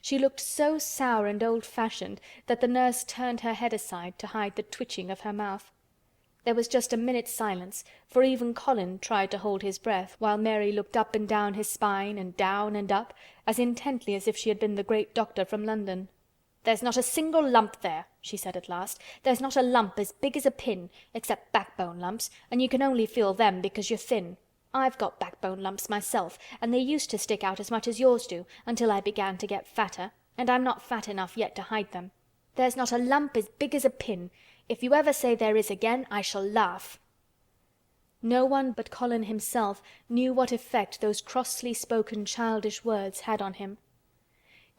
She looked so sour and old-fashioned that the nurse turned her head aside to hide the twitching of her mouth. There was just a minute's silence, for even Colin tried to hold his breath, while Mary looked up and down his spine, and down and up, as intently as if she had been the great doctor from London. "There's not a single lump there," she said at last. "There's not a lump as big as a pin, except backbone lumps, and you can only feel them because you're thin. I've got backbone lumps myself, and they used to stick out as much as yours do, until I began to get fatter, and I'm not fat enough yet to hide them. There's not a lump as big as a pin. If you ever say there is again, I shall laugh." No one but Colin himself knew what effect those crossly spoken childish words had on him.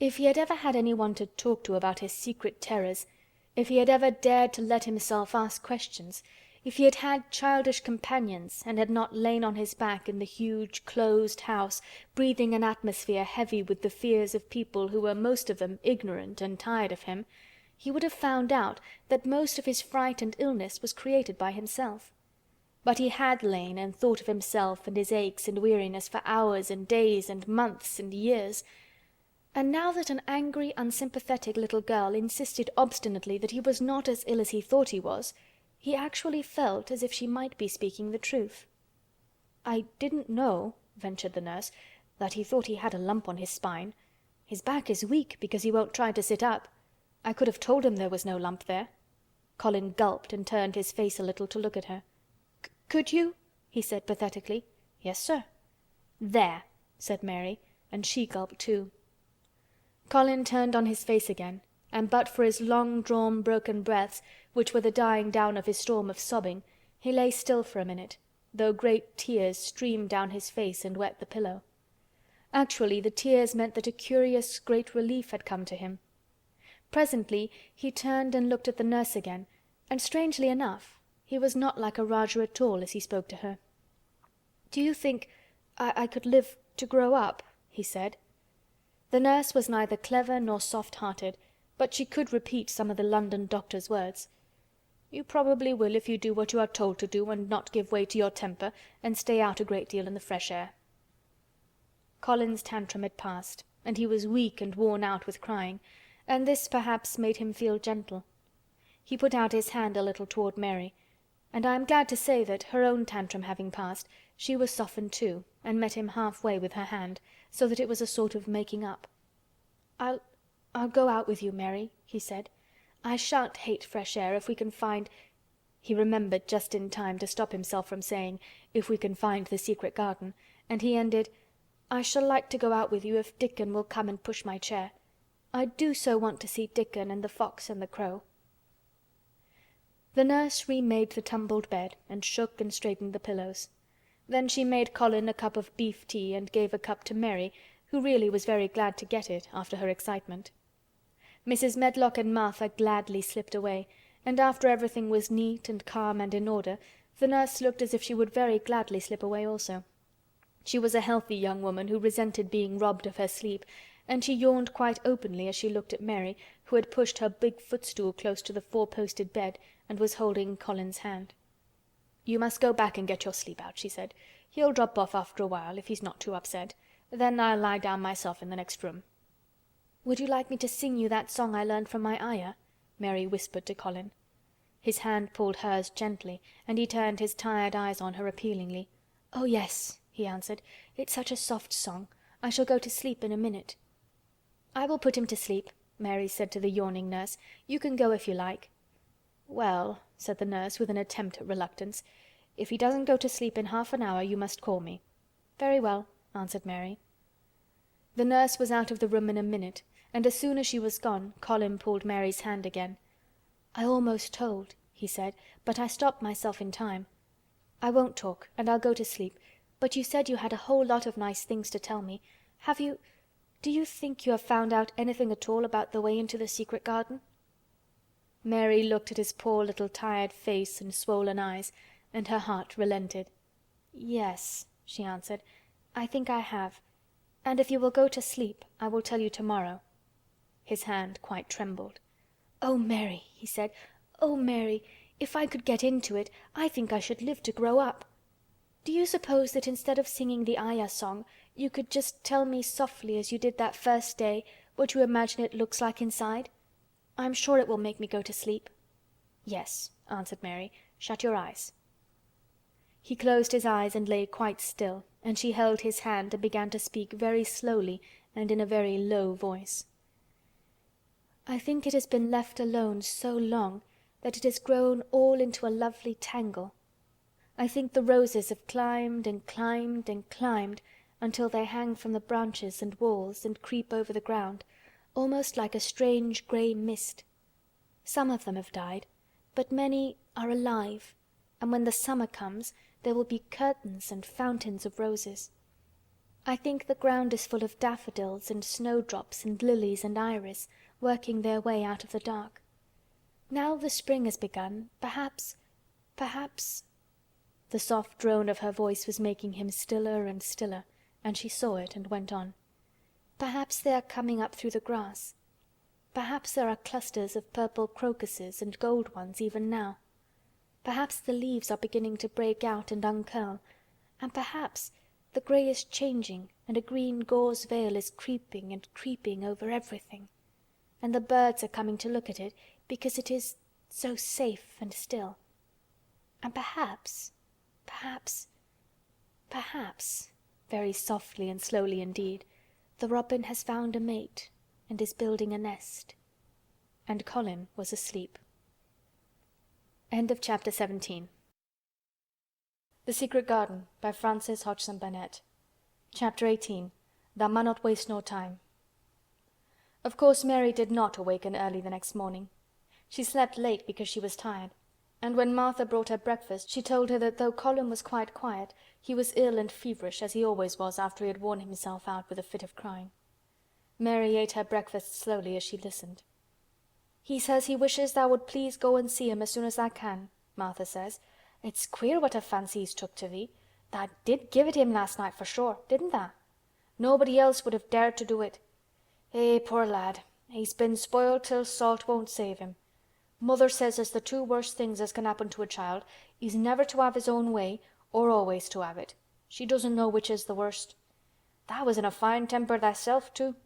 If he had ever had anyone to talk to about his secret terrors, if he had ever dared to let himself ask questions, if he had had childish companions and had not lain on his back in the huge closed house, breathing an atmosphere heavy with the fears of people who were most of them ignorant and tired of him, he would have found out that most of his fright and illness was created by himself. But he had lain and thought of himself and his aches and weariness for hours and days and months and years. And now that an angry, unsympathetic little girl insisted obstinately that he was not as ill as he thought he was, he actually felt as if she might be speaking the truth. "I didn't know," ventured the nurse, "that he thought he had a lump on his spine. His back is weak because he won't try to sit up. I could have told him there was no lump there." Colin gulped and turned his face a little to look at her. "Could you?" he said pathetically. "Yes, sir." "There," said Mary, and she gulped too. Colin turned on his face again, and but for his long-drawn broken breaths, which were the dying down of his storm of sobbing, he lay still for a minute, though great tears streamed down his face and wet the pillow. Actually, the tears meant that a curious great relief had come to him. Presently he turned and looked at the nurse again, and strangely enough, he was not like a Rajah at all as he spoke to her. "Do you think I could live to grow up?" he said. The nurse was neither clever nor soft-hearted, but she could repeat some of the London doctor's words. "You probably will if you do what you are told to do and not give way to your temper and stay out a great deal in the fresh air." Colin's tantrum had passed, and he was weak and worn out with crying, and this perhaps made him feel gentle. He put out his hand a little toward Mary, and I am glad to say that, her own tantrum having passed, she was softened too, and met him halfway with her hand, so that it was a sort of making up. I'll go out with you, Mary," he said. "I shan't hate fresh air if we can find—" He remembered just in time to stop himself from saying, "if we can find the secret garden," and he ended, "I shall like to go out with you if Dickon will come and push my chair. I do so want to see Dickon and the fox and the crow." The nurse remade the tumbled bed and shook and straightened the pillows. Then she made Colin a cup of beef tea and gave a cup to Mary, who really was very glad to get it after her excitement. Mrs. Medlock and Martha gladly slipped away, and after everything was neat and calm and in order, the nurse looked as if she would very gladly slip away also. She was a healthy young woman who resented being robbed of her sleep, and she yawned quite openly as she looked at Mary, who had pushed her big footstool close to the four-posted bed and was holding Colin's hand. "You must go back and get your sleep out," she said. "He'll drop off after a while, if he's not too upset. Then I'll lie down myself in the next room." "Would you like me to sing you that song I learned from my ayah?" Mary whispered to Colin. His hand pulled hers gently, and he turned his tired eyes on her appealingly. "Oh yes," he answered. "It's such a soft song. I shall go to sleep in a minute." "I will put him to sleep," Mary said to the yawning nurse. "You can go if you like." "Well," said the nurse, with an attempt at reluctance, "if he doesn't go to sleep in half an hour you must call me." "Very well," answered Mary. The nurse was out of the room in a minute, and as soon as she was gone Colin pulled Mary's hand again. "I almost told," he said, "but I stopped myself in time. I won't talk, and I'll go to sleep, but you said you had a whole lot of nice things to tell me. Do you think you have found out anything at all about the way into the secret garden?" Mary looked at his poor little tired face and swollen eyes, and her heart relented. "Yes," she answered, "I think I have. And if you will go to sleep, I will tell you tomorrow." His hand quite trembled. "Oh, Mary," he said. "Oh, Mary, if I could get into it, I think I should live to grow up. Do you suppose that instead of singing the ayah song, you could just tell me softly as you did that first day what you imagine it looks like inside? I'm sure it will make me go to sleep." "Yes," answered Mary. "Shut your eyes." He closed his eyes and lay quite still, and she held his hand and began to speak very slowly and in a very low voice. "I think it has been left alone so long that it has grown all into a lovely tangle. I think the roses have climbed and climbed and climbed until they hang from the branches and walls and creep over the ground, almost like a strange grey mist. Some of them have died, but many are alive, and when the summer comes there will be curtains and fountains of roses. I think the ground is full of daffodils and snowdrops and lilies and iris, working their way out of the dark. Now the spring has begun, perhaps... The soft drone of her voice was making him stiller and stiller, and she saw it and went on. "Perhaps they are coming up through the grass. Perhaps there are clusters of purple crocuses and gold ones even now. Perhaps the leaves are beginning to break out and uncurl, and perhaps the grey is changing and a green gauze veil is creeping and creeping over everything, and the birds are coming to look at it because it is so safe and still. And perhaps, very softly and slowly indeed, the robin has found a mate and is building a nest." And Colin was asleep. End of chapter 17. The Secret Garden by Frances Hodgson Burnett. Chapter 18. Thou Munnot Waste No Time. Of course Mary did not awaken early the next morning. She slept late because she was tired, and when Martha brought her breakfast she told her that though Colin was quite quiet, he was ill and feverish as he always was after he had worn himself out with a fit of crying. Mary ate her breakfast slowly as she listened. "He says he wishes thou would please go and see him as soon as thou can," Martha says. "It's queer what a fancy he's took to thee. Thou did give it him last night for sure, didn't thou? Nobody else would have dared to do it. Eh, poor lad, he's been spoiled till salt won't save him. Mother says as the two worst things as can happen to a child is never to have his own way or always to have it. She doesn't know which is the worst. Thou was in a fine temper thyself too.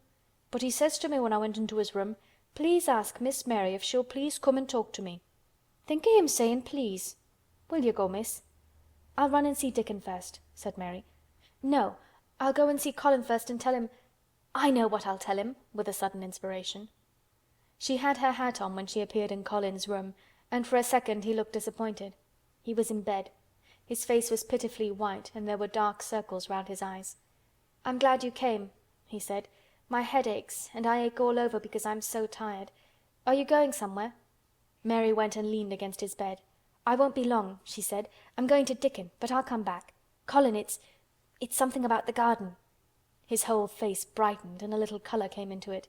But he says to me when I went into his room, 'Please ask Miss Mary if she'll please come and talk to me.' Think o' him saying 'please.' Will you go, miss?" "I'll run and see Dickon first," said Mary. "No, I'll go and see Colin first and tell him... I know what I'll tell him," with a sudden inspiration. She had her hat on when she appeared in Colin's room, and for a second he looked disappointed. He was in bed. His face was pitifully white and there were dark circles round his eyes. "I'm glad you came," he said. "My head aches and I ache all over because I'm so tired. Are you going somewhere?" Mary went and leaned against his bed. "I won't be long," she said. "I'm going to Dickon, but I'll come back. Colin, it's something about the garden." His whole face brightened and a little colour came into it.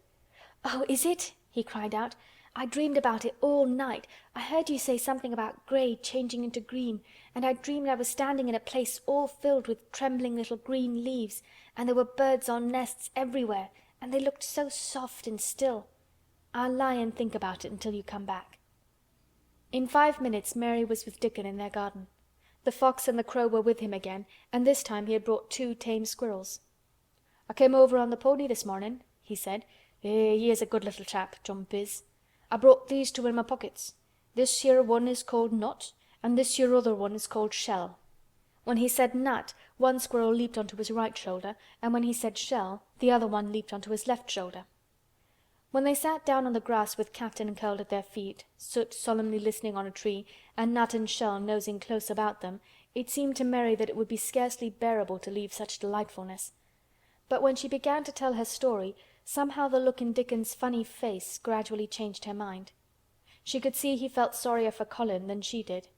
"Oh, is it?" he cried out. "I dreamed about it all night. I heard you say something about grey changing into green, and I dreamed I was standing in a place all filled with trembling little green leaves, and there were birds on nests everywhere, and they looked so soft and still. I'll lie and think about it until you come back." In 5 minutes Mary was with Dickon in their garden. The fox and the crow were with him again, and this time he had brought 2 tame squirrels. "I came over on the pony this morning," he said. He is a good little chap, Jump is. I brought these 2 in my pockets. This here one is called Nut, and this here other one is called Shell." When he said Nut, one squirrel leaped onto his right shoulder, and when he said Shell, the other one leaped onto his left shoulder. When they sat down on the grass with Captain curled at their feet, Soot solemnly listening on a tree, and Nut and Shell nosing close about them, it seemed to Mary that it would be scarcely bearable to leave such delightfulness. But when she began to tell her story, somehow the look in Dickon's funny face gradually changed her mind. She could see he felt sorrier for Colin than she did.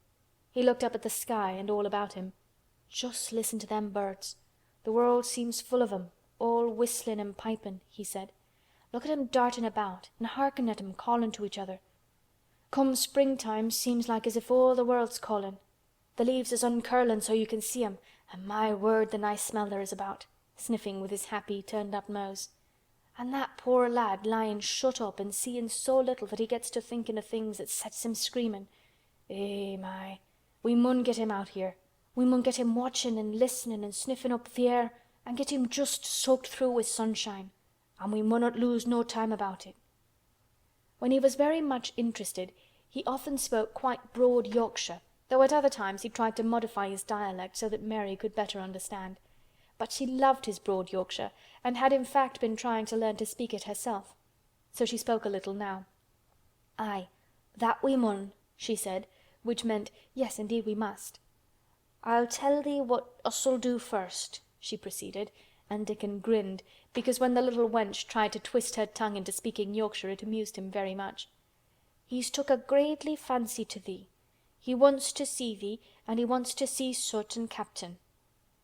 He looked up at the sky and all about him. "Just listen to them birds. The world seems full of 'em, all whistling and piping," he said. "Look at 'em darting about, and hearken at 'em calling to each other. Come springtime seems like as if all the world's calling. The leaves is uncurling so you can see 'em, and my word, the nice smell there is about," sniffing with his happy turned-up nose. "And that poor lad lying shut up and seeing so little that he gets to thinking of things that sets him screaming. My, we mun get him out here. We mun get him watching and listening and sniffing up the air and get him just soaked through with sunshine. And we munnot lose no time about it." When he was very much interested, he often spoke quite broad Yorkshire, though at other times he tried to modify his dialect so that Mary could better understand. But she loved his broad Yorkshire, and had in fact been trying to learn to speak it herself. So she spoke a little now. "Aye, that we mun," she said, which meant, "Yes, indeed we must." "I'll tell thee what us'll do first," she proceeded, and Dickon grinned, because when the little wench tried to twist her tongue into speaking Yorkshire it amused him very much. "He's took a greatly fancy to thee. He wants to see thee, and he wants to see Soot and Captain.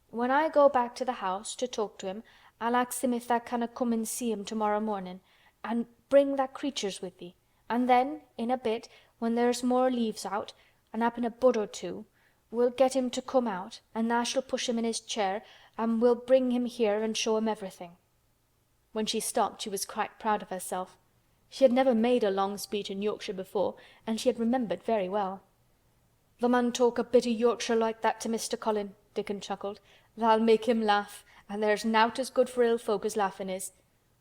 When I go back to the house to talk to him, I'll ax him if tha canna come and see him tomorrow morning, and bring tha creatures with thee, and then, in a bit, when there's more leaves out, and happen a bud or two, we'll get him to come out, and tha shall push him in his chair, and we'll bring him here and show him everything." When she stopped she was quite proud of herself. She had never made a long speech in Yorkshire before, and she had remembered very well. "Tha mun talk a bit o' Yorkshire like that to Mr. Colin," Dickon chuckled. "Tha'll make him laugh, and there's nowt as good for ill folk as laughin' is.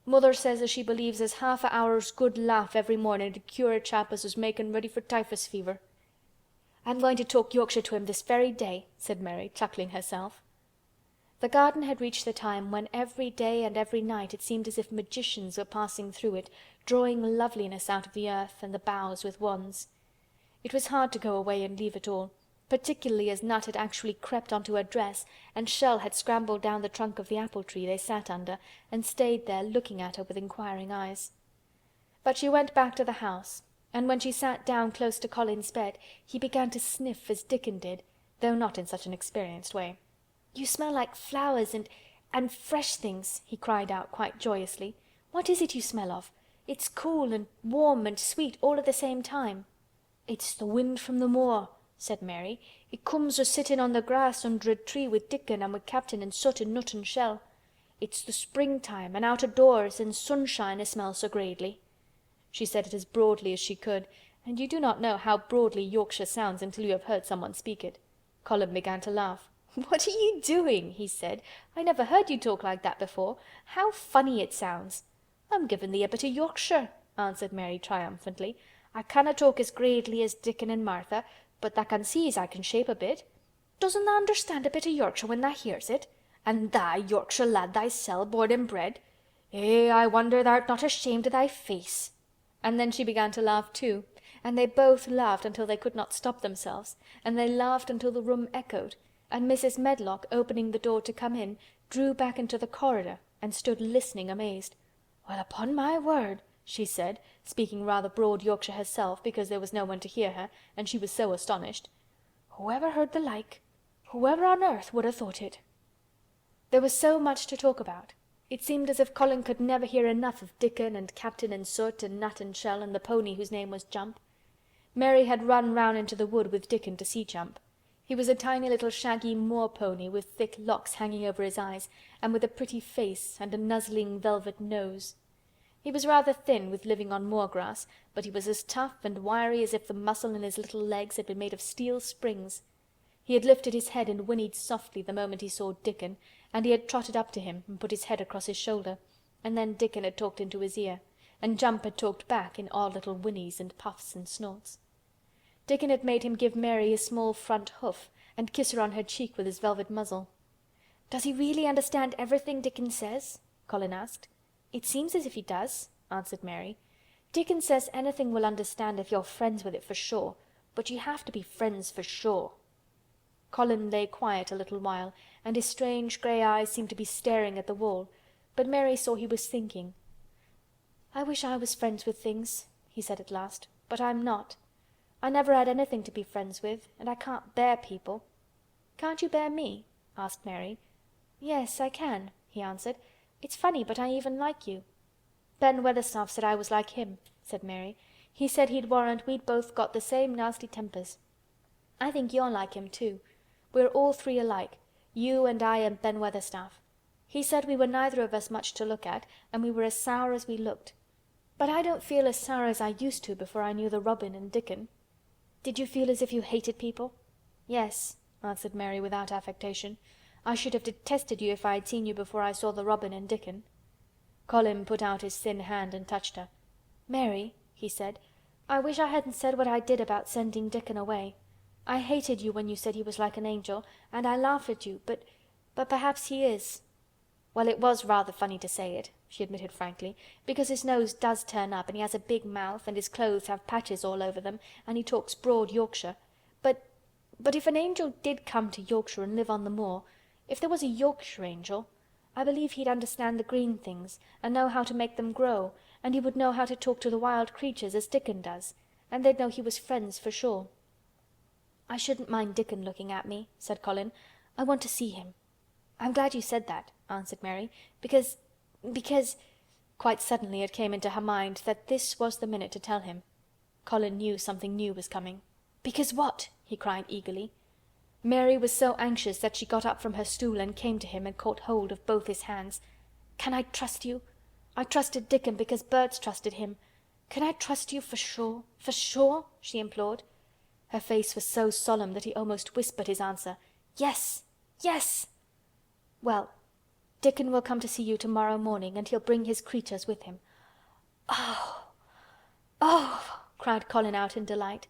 Mother says as she believes as half a hour's good laugh every morning 'ud cure a chap as was makin' ready for typhus fever." "I'm going to talk Yorkshire to him this very day," said Mary, chuckling herself. The garden had reached the time when every day and every night it seemed as if magicians were passing through it, drawing loveliness out of the earth and the boughs with wands. It was hard to go away and leave it all, particularly as Nut had actually crept onto her dress and Shell had scrambled down the trunk of the apple tree they sat under and stayed there looking at her with inquiring eyes. But she went back to the house, and when she sat down close to Colin's bed he began to sniff as Dickon did, though not in such an experienced way. "You smell like flowers and fresh things," he cried out quite joyously. "What is it you smell of? It's cool and warm and sweet all at the same time." "It's the wind from the moor," said Mary. "It comes o' sitting on the grass under a tree with Dickon and with Captain and Soot and Nut and Shell. It's the springtime and out o' doors and sunshine a smells so greatly." She said it as broadly as she could, and you do not know how broadly Yorkshire sounds until you have heard someone speak it. Colin began to laugh. "What are you doing?" he said. "I never heard you talk like that before. How funny it sounds." "I'm giving thee a bit o' Yorkshire," answered Mary triumphantly. "I canna talk as greatly as Dickon and Martha, but tha can see as I can shape a bit. Doesn't tha understand a bit o' Yorkshire when tha hears it? And tha, Yorkshire lad thysel, born and bred? I wonder tha'rt not ashamed o' thy face." And then she began to laugh too, and they both laughed until they could not stop themselves, and they laughed until the room echoed, and Mrs. Medlock, opening the door to come in, drew back into the corridor and stood listening amazed. "Well, upon my word," she said, speaking rather broad Yorkshire herself because there was no one to hear her, and she was so astonished. "Whoever heard the like? Whoever on earth would have thought it?" There was so much to talk about. It seemed as if Colin could never hear enough of Dickon and Captain and Soot and Nut and Shell and the pony whose name was Jump. Mary had run round into the wood with Dickon to see Jump. He was a tiny little shaggy moor pony with thick locks hanging over his eyes, and with a pretty face and a nuzzling velvet nose. He was rather thin with living on moor grass, but he was as tough and wiry as if the muscle in his little legs had been made of steel springs. He had lifted his head and whinnied softly the moment he saw Dickon, and he had trotted up to him and put his head across his shoulder, and then Dickon had talked into his ear, and Jump had talked back in odd little whinnies and puffs and snorts. Dickon had made him give Mary his small front hoof and kiss her on her cheek with his velvet muzzle. "Does he really understand everything Dickon says?" Colin asked. "It seems as if he does," answered Mary. "Dickon says anything will understand if you're friends with it for sure, but you have to be friends for sure." Colin lay quiet a little while, and his strange grey eyes seemed to be staring at the wall, but Mary saw he was thinking. "I wish I was friends with things," he said at last, "but I'm not. I never had anything to be friends with, and I can't bear people." "Can't you bear me?" asked Mary. "Yes, I can," he answered. "It's funny, but I even like you." "Ben Weatherstaff said I was like him," said Mary. "He said he'd warrant we'd both got the same nasty tempers. I think you're like him too. We're all three alike, you and I and Ben Weatherstaff. He said we were neither of us much to look at, and we were as sour as we looked. But I don't feel as sour as I used to before I knew the Robin and Dickon." "Did you feel as if you hated people?" "Yes," answered Mary without affectation. "I should have detested you if I had seen you before I saw the Robin and Dickon." Colin put out his thin hand and touched her. "Mary," he said, "I wish I hadn't said what I did about sending Dickon away. I hated you when you said he was like an angel, and I laughed at you, but perhaps he is." "Well, it was rather funny to say it," she admitted frankly, "because his nose does turn up, and he has a big mouth, and his clothes have patches all over them, and he talks broad Yorkshire. But if an angel did come to Yorkshire and live on the moor, if there was a Yorkshire angel, I believe he'd understand the green things, and know how to make them grow, and he would know how to talk to the wild creatures as Dickon does, and they'd know he was friends for sure." "I shouldn't mind Dickon looking at me," said Colin. "I want to see him." "I'm glad you said that," answered Mary, because... Quite suddenly it came into her mind that this was the minute to tell him. Colin knew something new was coming. "Because what?" he cried eagerly. Mary was so anxious that she got up from her stool and came to him and caught hold of both his hands. "Can I trust you? I trusted Dickon because Bert's trusted him. Can I trust you for sure? For sure?" she implored. Her face was so solemn that he almost whispered his answer. "Yes! Yes!" "Well, Dickon will come to see you tomorrow morning, and he'll bring his creatures with him." "Oh! Oh!" cried Colin out in delight.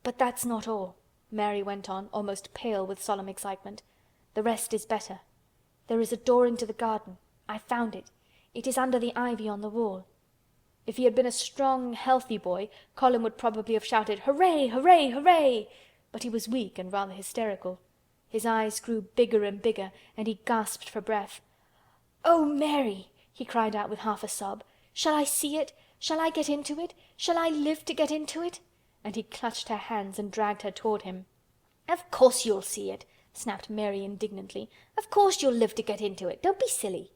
"But that's not all," Mary went on, almost pale with solemn excitement. "The rest is better. There is a door into the garden. I found it. It is under the ivy on the wall." If he had been a strong, healthy boy, Colin would probably have shouted, "Hooray! Hooray! Hooray!" But he was weak and rather hysterical. His eyes grew bigger and bigger, and he gasped for breath. "Oh, Mary!" he cried out with half a sob. "Shall I see it? Shall I get into it? Shall I live to get into it?" And he clutched her hands and dragged her toward him. "Of course you'll see it," snapped Mary indignantly. "Of course you'll live to get into it. Don't be silly."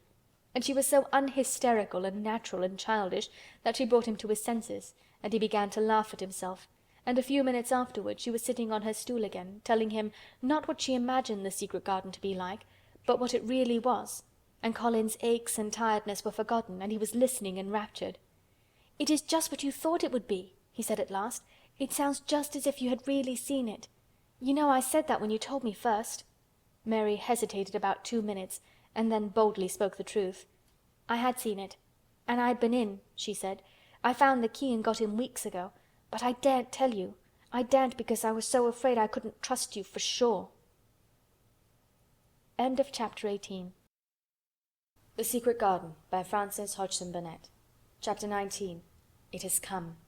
And she was so unhysterical and natural and childish that she brought him to his senses, and he began to laugh at himself, and a few minutes afterward she was sitting on her stool again, telling him not what she imagined the secret garden to be like, but what it really was, and Colin's aches and tiredness were forgotten, and he was listening enraptured. "It is just what you thought it would be," he said at last. "It sounds just as if you had really seen it. You know I said that when you told me first." Mary hesitated about 2 minutes, and then boldly spoke the truth. "I had seen it, and I'd been in," she said. "I found the key and got in weeks ago, but I daren't tell you. I daren't because I was so afraid I couldn't trust you for sure." End of chapter 18. The Secret Garden by Frances Hodgson Burnett. Chapter 19. It Has Come.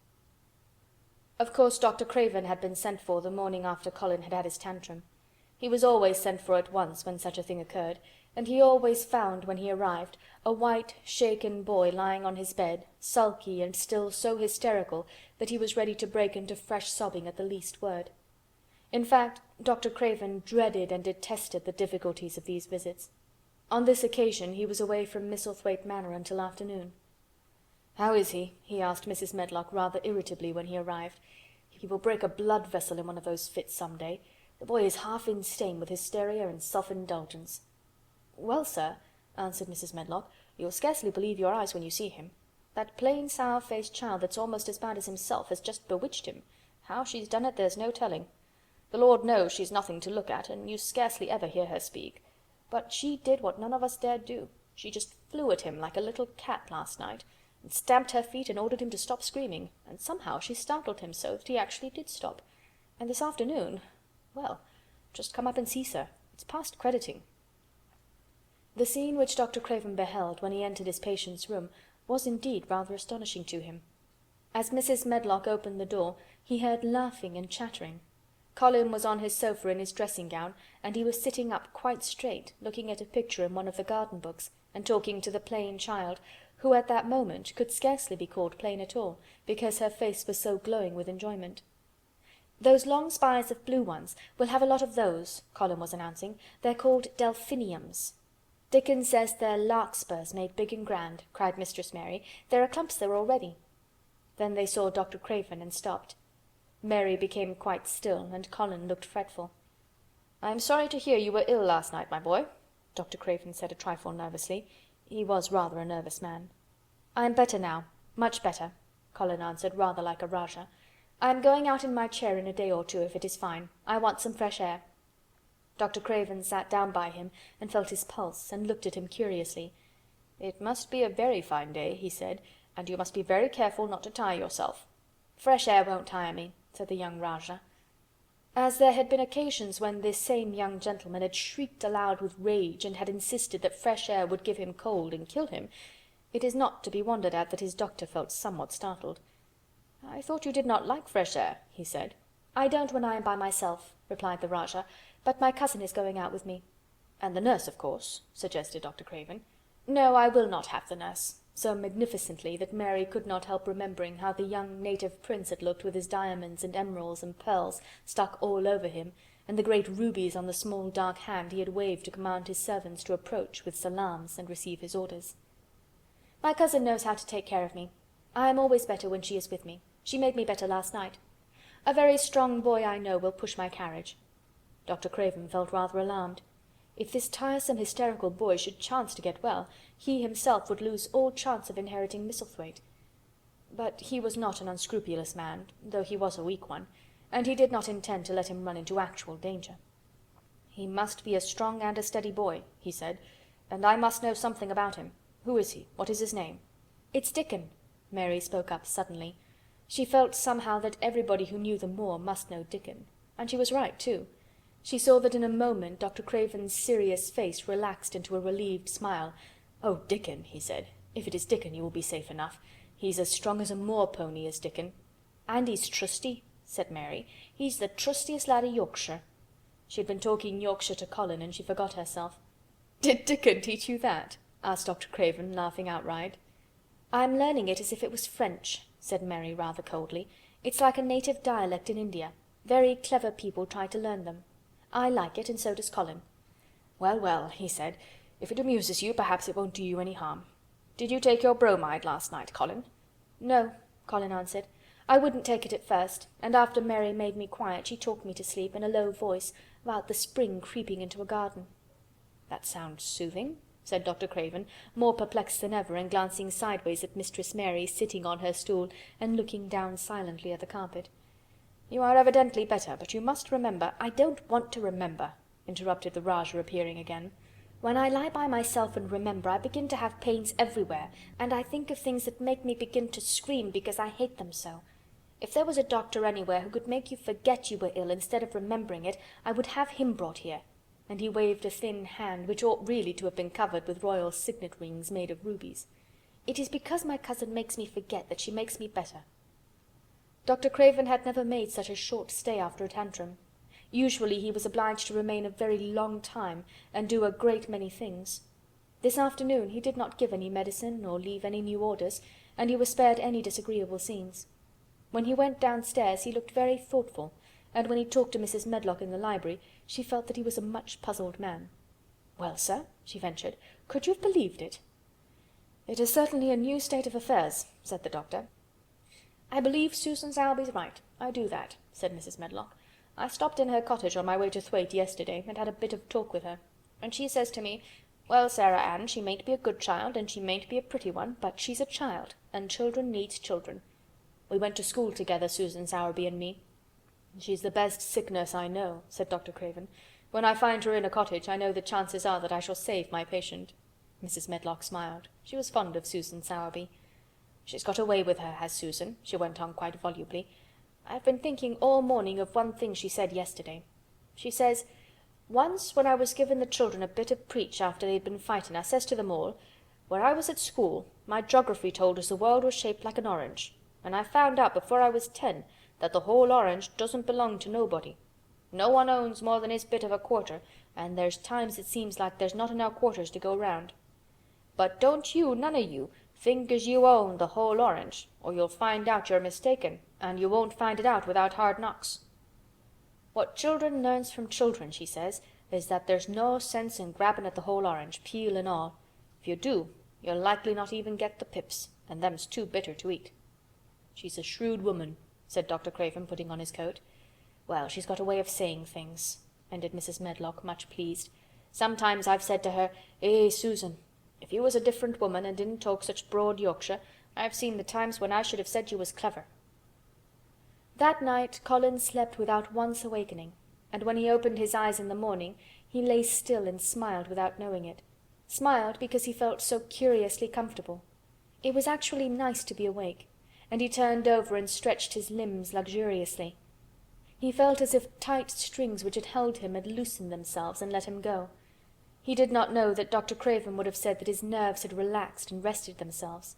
Of course Dr. Craven had been sent for the morning after Colin had had his tantrum. He was always sent for at once when such a thing occurred, and he always found, when he arrived, a white, shaken boy lying on his bed, sulky and still so hysterical that he was ready to break into fresh sobbing at the least word. In fact, Dr. Craven dreaded and detested the difficulties of these visits. On this occasion he was away from Misselthwaite Manor until afternoon. "How is he?" he asked Mrs. Medlock rather irritably when he arrived. "He will break a blood vessel in one of those fits some day. The boy is half insane with hysteria and self-indulgence." "Well, sir," answered Mrs. Medlock, "you'll scarcely believe your eyes when you see him. That plain, sour-faced child that's almost as bad as himself has just bewitched him. How she's done it there's no telling. The Lord knows she's nothing to look at, and you scarcely ever hear her speak. But she did what none of us dared do. She just flew at him like a little cat last night, and stamped her feet and ordered him to stop screaming, and somehow she startled him so that he actually did stop. And this afternoon, well, just come up and see, sir. It's past crediting." The scene which Dr. Craven beheld when he entered his patient's room was indeed rather astonishing to him. As Mrs. Medlock opened the door, he heard laughing and chattering. Colin was on his sofa in his dressing gown, and he was sitting up quite straight, looking at a picture in one of the garden books, and talking to the plain child, who at that moment could scarcely be called plain at all, because her face was so glowing with enjoyment. "Those long spires of blue ones, we'll have a lot of those," Colin was announcing. "They're called delphiniums." "Dickon says they're larkspurs made big and grand," cried Mistress Mary. "There are clumps there already." Then they saw Dr. Craven and stopped. Mary became quite still, and Colin looked fretful. "I am sorry to hear you were ill last night, my boy," Dr. Craven said a trifle nervously. He was rather a nervous man. "I'm better now, much better," Colin answered, rather like a Rajah. "I am going out in my chair in a day or two, if it is fine. I want some fresh air." Dr. Craven sat down by him and felt his pulse, and looked at him curiously. "It must be a very fine day," he said, "and you must be very careful not to tire yourself." "Fresh air won't tire me," said the young Rajah. As there had been occasions when this same young gentleman had shrieked aloud with rage and had insisted that fresh air would give him cold and kill him, it is not to be wondered at that his doctor felt somewhat startled. "I thought you did not like fresh air," he said. "I don't when I am by myself," replied the Rajah, "but my cousin is going out with me." "And the nurse, of course," suggested Dr. Craven. "No, I will not have the nurse," so magnificently that Mary could not help remembering how the young native prince had looked with his diamonds and emeralds and pearls stuck all over him, and the great rubies on the small dark hand he had waved to command his servants to approach with salams and receive his orders. "My cousin knows how to take care of me. I am always better when she is with me. She made me better last night. A very strong boy I know will push my carriage." Dr. Craven felt rather alarmed. If this tiresome hysterical boy should chance to get well, he himself would lose all chance of inheriting Misselthwaite. But he was not an unscrupulous man, though he was a weak one, and he did not intend to let him run into actual danger. "He must be a strong and a steady boy," he said, "and I must know something about him. Who is he? What is his name?" "It's Dickon," Mary spoke up suddenly. She felt somehow that everybody who knew the moor must know Dickon, and she was right too. She saw that in a moment Dr. Craven's serious face relaxed into a relieved smile. "Oh, Dickon," he said. "If it is Dickon you will be safe enough. He's as strong as a moor pony, is Dickon." "And he's trusty," said Mary. "He's the trustiest lad of Yorkshire." She had been talking Yorkshire to Colin, and she forgot herself. "Did Dickon teach you that?" asked Dr. Craven, laughing outright. "I'm learning it as if it was French," said Mary rather coldly. "It's like a native dialect in India. Very clever people try to learn them. I like it, and so does Colin." "Well, well," he said, "if it amuses you, perhaps it won't do you any harm. Did you take your bromide last night, Colin?" "No," Colin answered. "I wouldn't take it at first, and after Mary made me quiet she talked me to sleep, in a low voice, about the spring creeping into a garden." "That sounds soothing," said Dr. Craven, more perplexed than ever, and glancing sideways at Mistress Mary sitting on her stool and looking down silently at the carpet. "You are evidently better, but you must remember—" "I don't want to remember," interrupted the Rajah, appearing again. "When I lie by myself and remember, I begin to have pains everywhere, and I think of things that make me begin to scream because I hate them so. If there was a doctor anywhere who could make you forget you were ill instead of remembering it, I would have him brought here," and he waved a thin hand which ought really to have been covered with royal signet rings made of rubies. "It is because my cousin makes me forget that she makes me better." Dr. Craven had never made such a short stay after a tantrum. Usually he was obliged to remain a very long time and do a great many things. This afternoon he did not give any medicine or leave any new orders, and he was spared any disagreeable scenes. When he went downstairs he looked very thoughtful, and when he talked to Mrs. Medlock in the library she felt that he was a much puzzled man. "Well, sir," she ventured, "could you have believed it?" "It is certainly a new state of affairs," said the doctor. "I believe Susan Sowerby's right. I do that," said Mrs. Medlock. I stopped in her cottage on my way to Thwaite yesterday, and had a bit of talk with her. And she says to me, 'Well, Sarah Ann, she mayn't be a good child, and she mayn't be a pretty one, but she's a child, and children needs children.' We went to school together, Susan Sowerby and me." "She's the best sick nurse I know," said Dr. Craven. "When I find her in a cottage, I know the chances are that I shall save my patient." Mrs. Medlock smiled. She was fond of Susan Sowerby. "She's got a way with her, has Susan," she went on quite volubly. "I've been thinking all morning of one thing she said yesterday. She says, 'Once when I was giving the children a bit of preach after they'd been fighting, I says to them all, "Where I was at school, my geography told us the world was shaped like an orange, and I found out before I was 10 that the whole orange doesn't belong to nobody. No one owns more than his bit of a quarter, and there's times it seems like there's not enough quarters to go round. But don't you, none of you, think as you own the whole orange, or you'll find out you're mistaken, and you won't find it out without hard knocks. What children learns from children, she says, is that there's no sense in grabbing at the whole orange, peel and all. If you do, you'll likely not even get the pips, and them's too bitter to eat." "She's a shrewd woman," said Dr. Craven, putting on his coat. "Well, she's got a way of saying things," ended Mrs. Medlock, much pleased. "Sometimes I've said to her, Susan, if you was a different woman and didn't talk such broad Yorkshire, I've seen the times when I should have said you was clever." That night Colin slept without once awakening, and when he opened his eyes in the morning, he lay still and smiled without knowing it. Smiled because he felt so curiously comfortable. It was actually nice to be awake, and he turned over and stretched his limbs luxuriously. He felt as if tight strings which had held him had loosened themselves and let him go. He did not know that Dr. Craven would have said that his nerves had relaxed and rested themselves.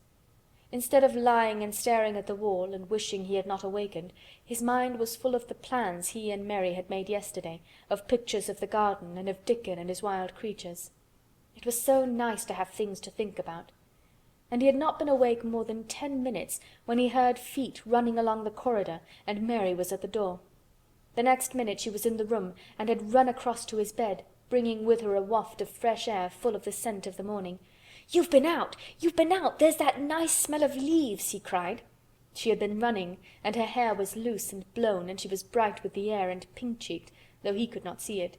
Instead of lying and staring at the wall and wishing he had not awakened, his mind was full of the plans he and Mary had made yesterday, of pictures of the garden, and of Dickon and his wild creatures. It was so nice to have things to think about. And he had not been awake more than 10 minutes when he heard feet running along the corridor, and Mary was at the door. The next minute she was in the room and had run across to his bed, bringing with her a waft of fresh air full of the scent of the morning. "You've been out! You've been out! There's that nice smell of leaves!" he cried. She had been running, and her hair was loose and blown, and she was bright with the air and pink-cheeked, though he could not see it.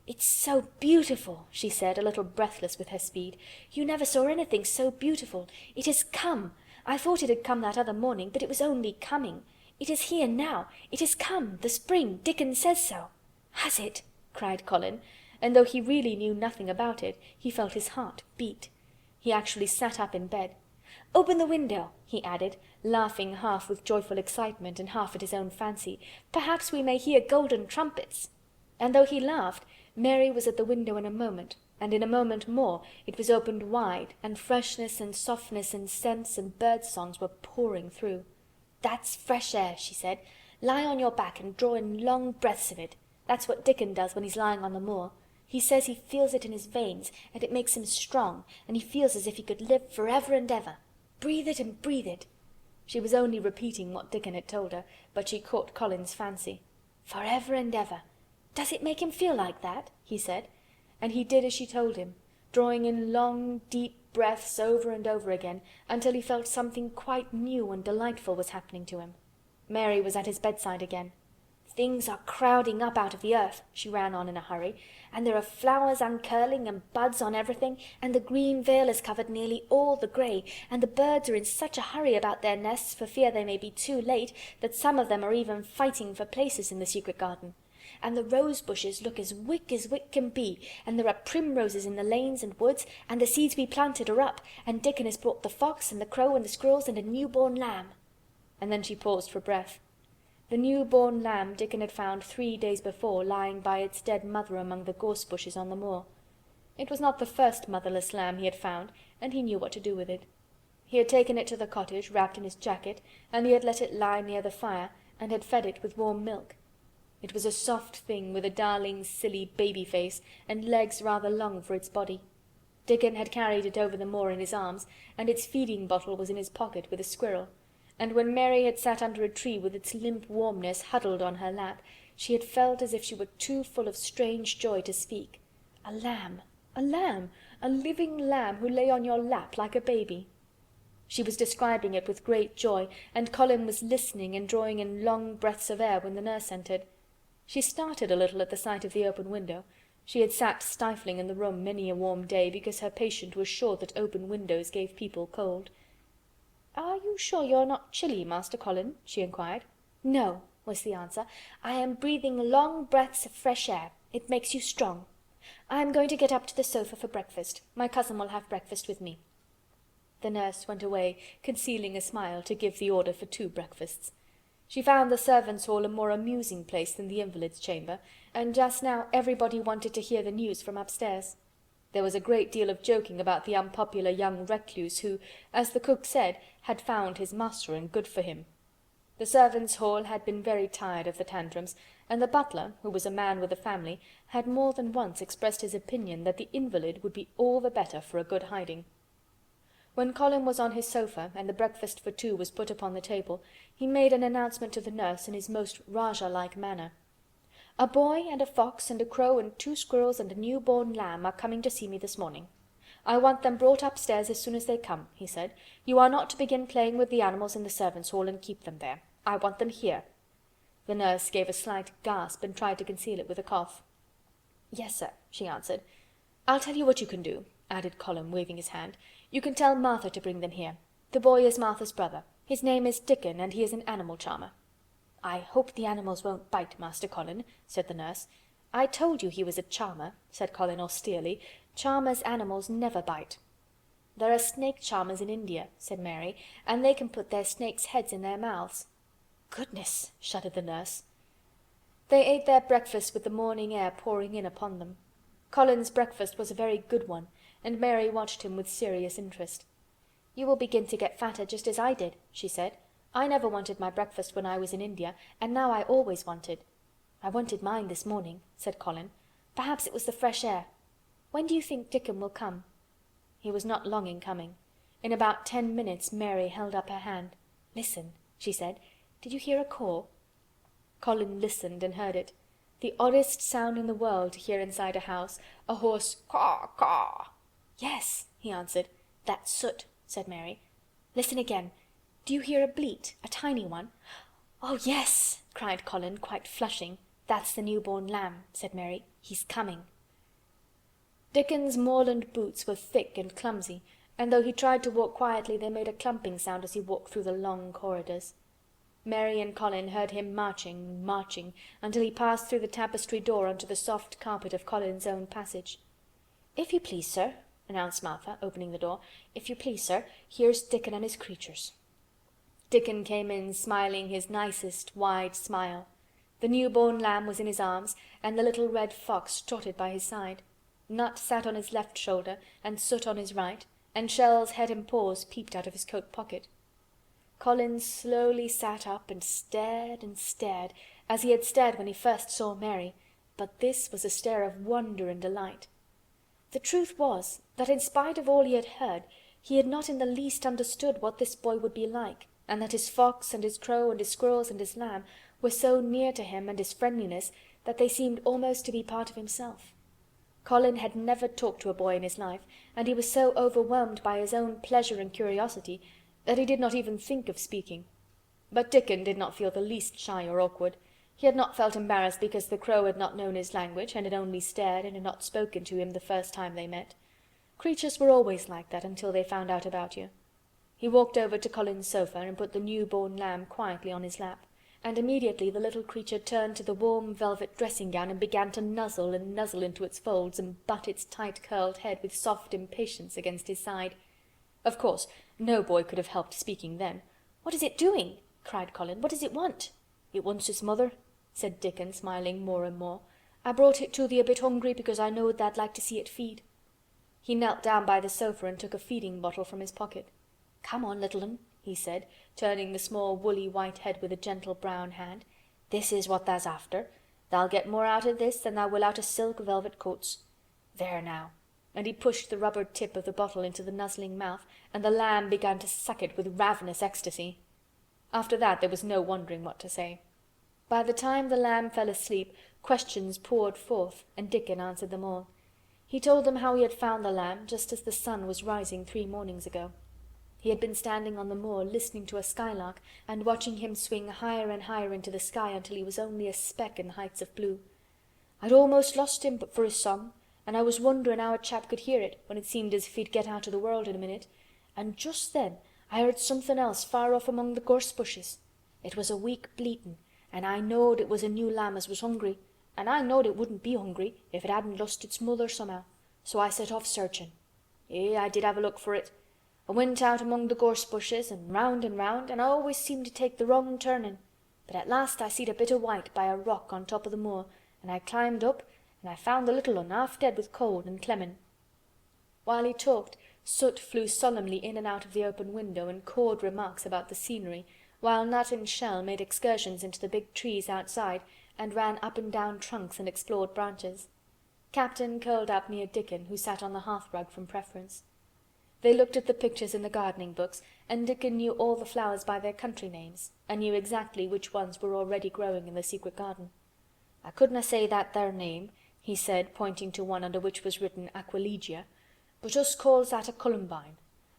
"It's so beautiful," she said, a little breathless with her speed. "You never saw anything so beautiful. It has come. I thought it had come that other morning, but it was only coming. It is here now. It has come. The spring. Dickon says so." "Has it?" cried Colin, and though he really knew nothing about it, he felt his heart beat. He actually sat up in bed. "Open the window," he added, laughing half with joyful excitement and half at his own fancy. "Perhaps we may hear golden trumpets." And though he laughed, Mary was at the window in a moment, and in a moment more it was opened wide, and freshness and softness and scents and bird songs were pouring through. "That's fresh air," she said. "Lie on your back and draw in long breaths of it. That's what Dickon does when he's lying on the moor. He says he feels it in his veins, and it makes him strong, and he feels as if he could live forever and ever. Breathe it and breathe it." She was only repeating what Dickon had told her, but she caught Colin's fancy. "Forever and ever. Does it make him feel like that?" he said, and he did as she told him, drawing in long, deep breaths over and over again, until he felt something quite new and delightful was happening to him. Mary was at his bedside again. "Things are crowding up out of the earth," she ran on in a hurry, "and there are flowers uncurling and buds on everything, and the green veil has covered nearly all the grey, and the birds are in such a hurry about their nests for fear they may be too late, that some of them are even fighting for places in the secret garden. And the rose bushes look as wick can be, and there are primroses in the lanes and woods, and the seeds we planted are up, and Dickon has brought the fox and the crow and the squirrels and a newborn lamb." And then she paused for breath. The new-born lamb Dickon had found 3 days before lying by its dead mother among the gorse bushes on the moor. It was not the first motherless lamb he had found, and he knew what to do with it. He had taken it to the cottage wrapped in his jacket, and he had let it lie near the fire, and had fed it with warm milk. It was a soft thing with a darling, silly baby face, and legs rather long for its body. Dickon had carried it over the moor in his arms, and its feeding bottle was in his pocket with a squirrel, and when Mary had sat under a tree with its limp warmness huddled on her lap, she had felt as if she were too full of strange joy to speak. A lamb! A lamb! A living lamb who lay on your lap like a baby! She was describing it with great joy, and Colin was listening and drawing in long breaths of air when the nurse entered. She started a little at the sight of the open window. She had sat stifling in the room many a warm day because her patient was sure that open windows gave people cold. "Are you sure you're not chilly, Master Colin?" she inquired. "No," was the answer. "I am breathing long breaths of fresh air. It makes you strong. I am going to get up to the sofa for breakfast. My cousin will have breakfast with me." The nurse went away, concealing a smile, to give the order for 2 breakfasts. She found the servants' hall a more amusing place than the invalid's chamber, and just now everybody wanted to hear the news from upstairs. There was a great deal of joking about the unpopular young recluse who, as the cook said, had found his master and good for him. The servants' hall had been very tired of the tantrums, and the butler, who was a man with a family, had more than once expressed his opinion that the invalid would be all the better for a good hiding. When Colin was on his sofa and the breakfast for 2 was put upon the table, he made an announcement to the nurse in his most Rajah-like manner. "A boy and a fox and a crow and 2 squirrels and a new-born lamb are coming to see me this morning. I want them brought upstairs as soon as they come," he said. "You are not to begin playing with the animals in the servants' hall and keep them there. I want them here." The nurse gave a slight gasp and tried to conceal it with a cough. "Yes, sir," she answered. "I'll tell you what you can do," added Colin, waving his hand. "You can tell Martha to bring them here. The boy is Martha's brother. His name is Dickon, and he is an animal charmer." "I hope the animals won't bite, Master Colin," said the nurse. "I told you he was a charmer," said Colin austerely. "Charmers' animals never bite." "There are snake charmers in India," said Mary, "and they can put their snakes' heads in their mouths." "Goodness!" shuddered the nurse. They ate their breakfast with the morning air pouring in upon them. Colin's breakfast was a very good one, and Mary watched him with serious interest. "You will begin to get fatter just as I did," she said. "I never wanted my breakfast when I was in India, and now I always wanted." "I wanted mine this morning," said Colin. "Perhaps it was the fresh air. When do you think Dickon will come?" He was not long in coming. In about 10 minutes Mary held up her hand. "Listen," she said. "Did you hear a caw?" Colin listened and heard it. The oddest sound in the world to hear inside a house, a hoarse caw caw. "Yes," he answered. "That's soot," said Mary. "Listen again. Do you hear a bleat, a tiny one?" "Oh, yes," cried Colin, quite flushing. "That's the newborn lamb," said Mary. "He's coming." Dickon's moorland boots were thick and clumsy, and though he tried to walk quietly they made a clumping sound as he walked through the long corridors. Mary and Colin heard him marching, marching, until he passed through the tapestry door onto the soft carpet of Colin's own passage. "If you please, sir," announced Martha, opening the door. "If you please, sir, here's Dickon and his creatures." Dickon came in smiling his nicest wide smile. The newborn lamb was in his arms, and the little red fox trotted by his side. Nut sat on his left shoulder, and Soot on his right, and Shell's head and paws peeped out of his coat pocket. Colin slowly sat up and stared, as he had stared when he first saw Mary, but this was a stare of wonder and delight. The truth was that in spite of all he had heard, he had not in the least understood what this boy would be like, and that his fox and his crow and his squirrels and his lamb were so near to him and his friendliness that they seemed almost to be part of himself. Colin had never talked to a boy in his life, and he was so overwhelmed by his own pleasure and curiosity that he did not even think of speaking. But Dickon did not feel the least shy or awkward. He had not felt embarrassed because the crow had not known his language and had only stared and had not spoken to him the first time they met. Creatures were always like that until they found out about you. He walked over to Colin's sofa and put the new-born lamb quietly on his lap, and immediately the little creature turned to the warm velvet dressing-gown and began to nuzzle and nuzzle into its folds and butt its tight-curled head with soft impatience against his side. Of course, no boy could have helped speaking then. "What is it doing?" cried Colin. "What does it want?" "It wants its mother," said Dickon, smiling more and more. "I brought it to thee a bit hungry because I knowed tha'd like to see it feed." He knelt down by the sofa and took a feeding bottle from his pocket. "Come on, little un," he said, turning the small woolly white head with a gentle brown hand. "This is what tha's after. Tha'll get more out of this than thou will out of silk velvet coats. There now," and he pushed the rubber tip of the bottle into the nuzzling mouth, and the lamb began to suck it with ravenous ecstasy. After that there was no wondering what to say. By the time the lamb fell asleep, questions poured forth, and Dickon answered them all. He told them how he had found the lamb just as the sun was rising 3 mornings ago. He had been standing on the moor listening to a skylark and watching him swing higher and higher into the sky until he was only a speck in the heights of blue. I'd almost lost him but for his song, and I was wondering how a chap could hear it when it seemed as if he'd get out of the world in a minute, and just then I heard something else far off among the gorse bushes. It was a weak bleatin', and I knowed it was a new lamb as was hungry, and I knowed it wouldn't be hungry if it hadn't lost its mother somehow, so I set off searching. I did have a look for it. I went out among the gorse bushes and round, and I always seemed to take the wrong turning, but at last I seed a bit of white by a rock on top of the moor, and I climbed up, and I found the little un half dead with cold and clemmin'." While he talked, Soot flew solemnly in and out of the open window and cawed remarks about the scenery, while Nut and Shell made excursions into the big trees outside and ran up and down trunks and explored branches. Captain curled up near Dickon, who sat on the hearthrug from preference. They looked at the pictures in the gardening books, and Dickon knew all the flowers by their country names, and knew exactly which ones were already growing in the secret garden. "I couldna say that there name," he said, pointing to one under which was written Aquilegia, "but us calls that a columbine,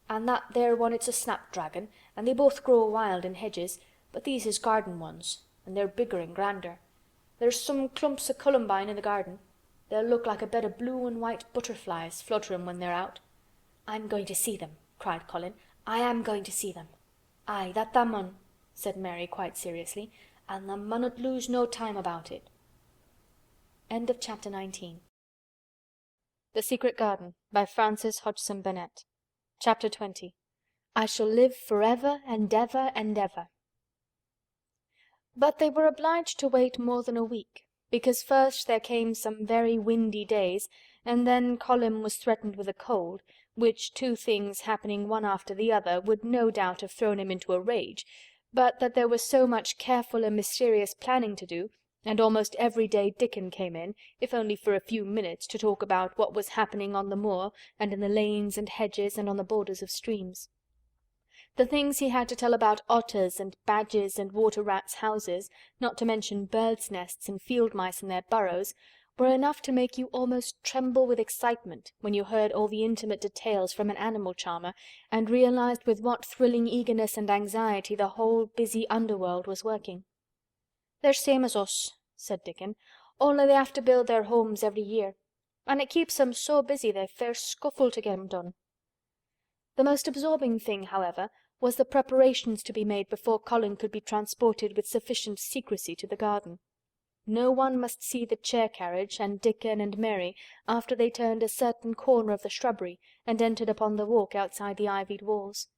and that there one it's a snapdragon, and they both grow wild in hedges, but these is garden ones, and they're bigger and grander. There's some clumps o' columbine in the garden. They'll look like a bed of blue and white butterflies flutterin' when they're out." "I'm going to see them," cried Colin. "I am going to see them." "Aye, that tha mun," said Mary quite seriously, "and tha munnot lose no time about it." End of chapter 19. The Secret Garden by Frances Hodgson Burnett. Chapter 20. I shall live forever and ever and ever. But they were obliged to wait more than a week, because first there came some very windy days, and then Colin was threatened with a cold, which two things happening one after the other would no doubt have thrown him into a rage, but that there was so much careful and mysterious planning to do, and almost every day Dickon came in, if only for a few minutes, to talk about what was happening on the moor, and in the lanes and hedges, and on the borders of streams. The things he had to tell about otters and badgers and water-rats' houses, not to mention birds' nests and field mice in their burrows, were enough to make you almost tremble with excitement when you heard all the intimate details from an animal charmer, and realized with what thrilling eagerness and anxiety the whole busy underworld was working. "They're same as us," said Dickon, "only they have to build their homes every year, and it keeps 'em so busy they fair scuffle to get 'em done." The most absorbing thing, however, was the preparations to be made before Colin could be transported with sufficient secrecy to the garden. No one must see the chair-carriage and Dickon and Mary after they turned a certain corner of the shrubbery and entered upon the walk outside the ivied walls.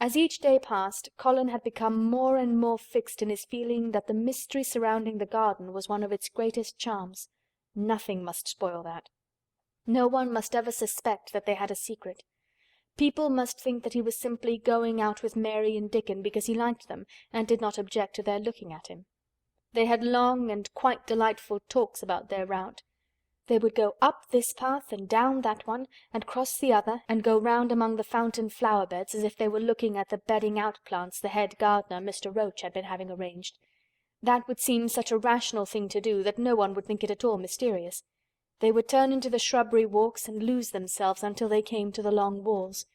As each day passed, Colin had become more and more fixed in his feeling that the mystery surrounding the garden was one of its greatest charms. Nothing must spoil that. No one must ever suspect that they had a secret. People must think that he was simply going out with Mary and Dickon because he liked them and did not object to their looking at him. They had long and quite delightful talks about their route. They would go up this path and down that one, and cross the other, and go round among the fountain flower beds as if they were looking at the bedding out plants the head gardener, Mr. Roach, had been having arranged. That would seem such a rational thing to do that no one would think it at all mysterious. They would turn into the shrubbery walks and lose themselves until they came to the long walls.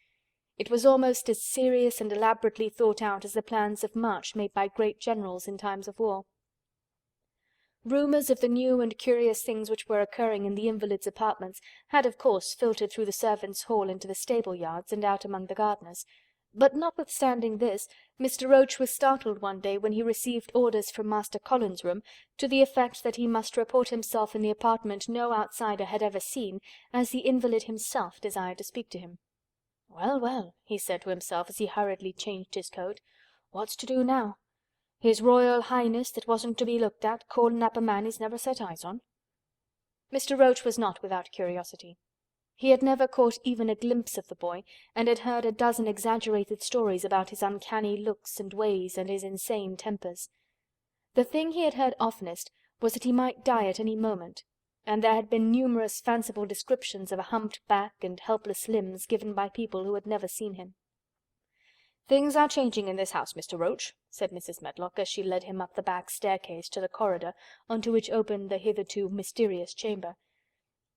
It was almost as serious and elaborately thought out as the plans of march made by great generals in times of war. Rumours of the new and curious things which were occurring in the invalids' apartments had of course filtered through the servants' hall into the stable-yards and out among the gardeners, but notwithstanding this, Mr. Roach was startled one day when he received orders from Master Colin's room to the effect that he must report himself in the apartment no outsider had ever seen, as the invalid himself desired to speak to him. "Well, well," he said to himself as he hurriedly changed his coat, "what's to do now? His Royal Highness that wasn't to be looked at, calling up a man he's never set eyes on." Mr. Roach was not without curiosity. He had never caught even a glimpse of the boy, and had heard a dozen exaggerated stories about his uncanny looks and ways and his insane tempers. The thing he had heard oftenest was that he might die at any moment, and there had been numerous fanciful descriptions of a humped back and helpless limbs given by people who had never seen him. "Things are changing in this house, Mr. Roach," said Mrs. Medlock, as she led him up the back staircase to the corridor on to which opened the hitherto mysterious chamber.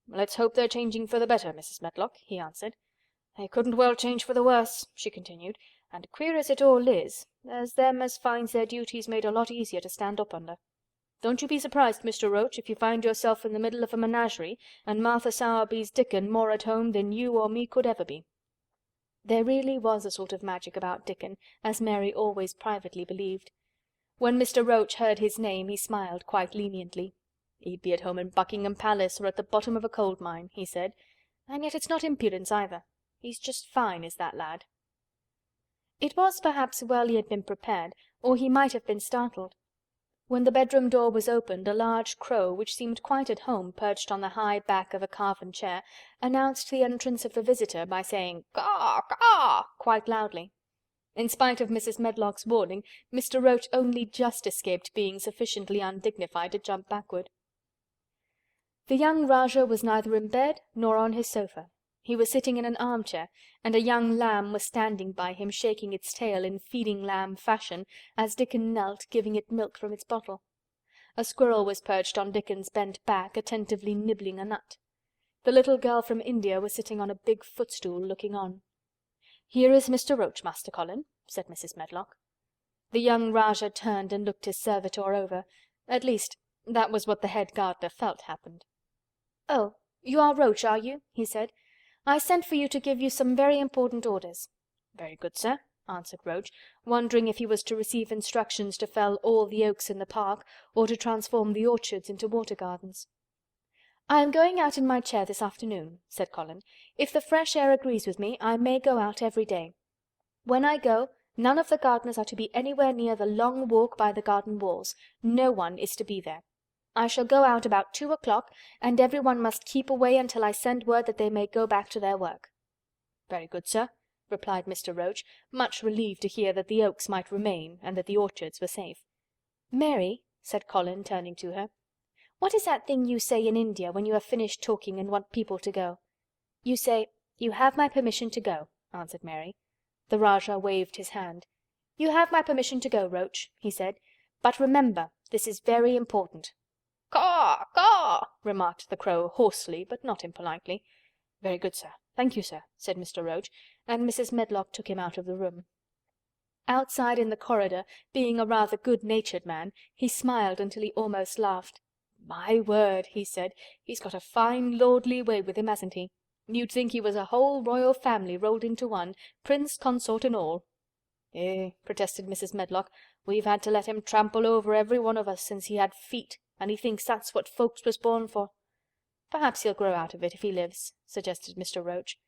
"Let's hope they're changing for the better, Mrs. Medlock," he answered. "They couldn't well change for the worse," she continued, "and queer as it all is, there's them as finds their duties made a lot easier to stand up under. Don't you be surprised, Mr. Roach, if you find yourself in the middle of a menagerie and Martha Sowerby's Dickon more at home than you or me could ever be." There really was a sort of magic about Dickon, as Mary always privately believed. When Mr. Roach heard his name he smiled quite leniently. "He'd be at home in Buckingham Palace or at the bottom of a coal mine," he said. "And yet it's not impudence either. He's just fine, is that lad." It was perhaps well he had been prepared, or he might have been startled. When the bedroom door was opened, a large crow, which seemed quite at home perched on the high back of a carven chair, announced the entrance of the visitor by saying "Caw! Caw!" quite loudly. In spite of Mrs. Medlock's warning, Mr. Roach only just escaped being sufficiently undignified to jump backward. The young Rajah was neither in bed nor on his sofa. He was sitting in an armchair, and a young lamb was standing by him shaking its tail in feeding lamb fashion as Dickon knelt, giving it milk from its bottle. A squirrel was perched on Dickon's bent back, attentively nibbling a nut. The little girl from India was sitting on a big footstool looking on. "Here is Mr. Roach, Master Colin," said Mrs. Medlock. The young Rajah turned and looked his servitor over. At least, that was what the head gardener felt happened. "Oh, you are Roach, are you?" he said. "I sent for you to give you some very important orders." "Very good, sir," answered Roach, wondering if he was to receive instructions to fell all the oaks in the park, or to transform the orchards into water gardens. "I am going out in my chair this afternoon," said Colin. "If the fresh air agrees with me, I may go out every day. When I go, none of the gardeners are to be anywhere near the long walk by the garden walls. No one is to be there. I shall go out about 2 o'clock, and everyone must keep away until I send word that they may go back to their work." "Very good, sir," replied Mr. Roach, much relieved to hear that the oaks might remain and that the orchards were safe. "Mary," said Colin, turning to her, "what is that thing you say in India when you have finished talking and want people to go?" "You say, 'You have my permission to go,'" answered Mary. The Rajah waved his hand. "You have my permission to go, Roach," he said. "But remember, this is very important." "Caw! Caw!" remarked the crow hoarsely but not impolitely. "Very good, sir. Thank you, sir," said Mr. Roach, and Mrs. Medlock took him out of the room. Outside in the corridor, being a rather good-natured man, he smiled until he almost laughed. "My word," he said, "he's got a fine lordly way with him, hasn't he? You'd think he was a whole royal family rolled into one, prince consort and all." "Eh," protested Mrs. Medlock, "we've had to let him trample over every one of us since he had feet, and he thinks that's what folks was born for." "Perhaps he'll grow out of it if he lives," suggested Mr. Roach.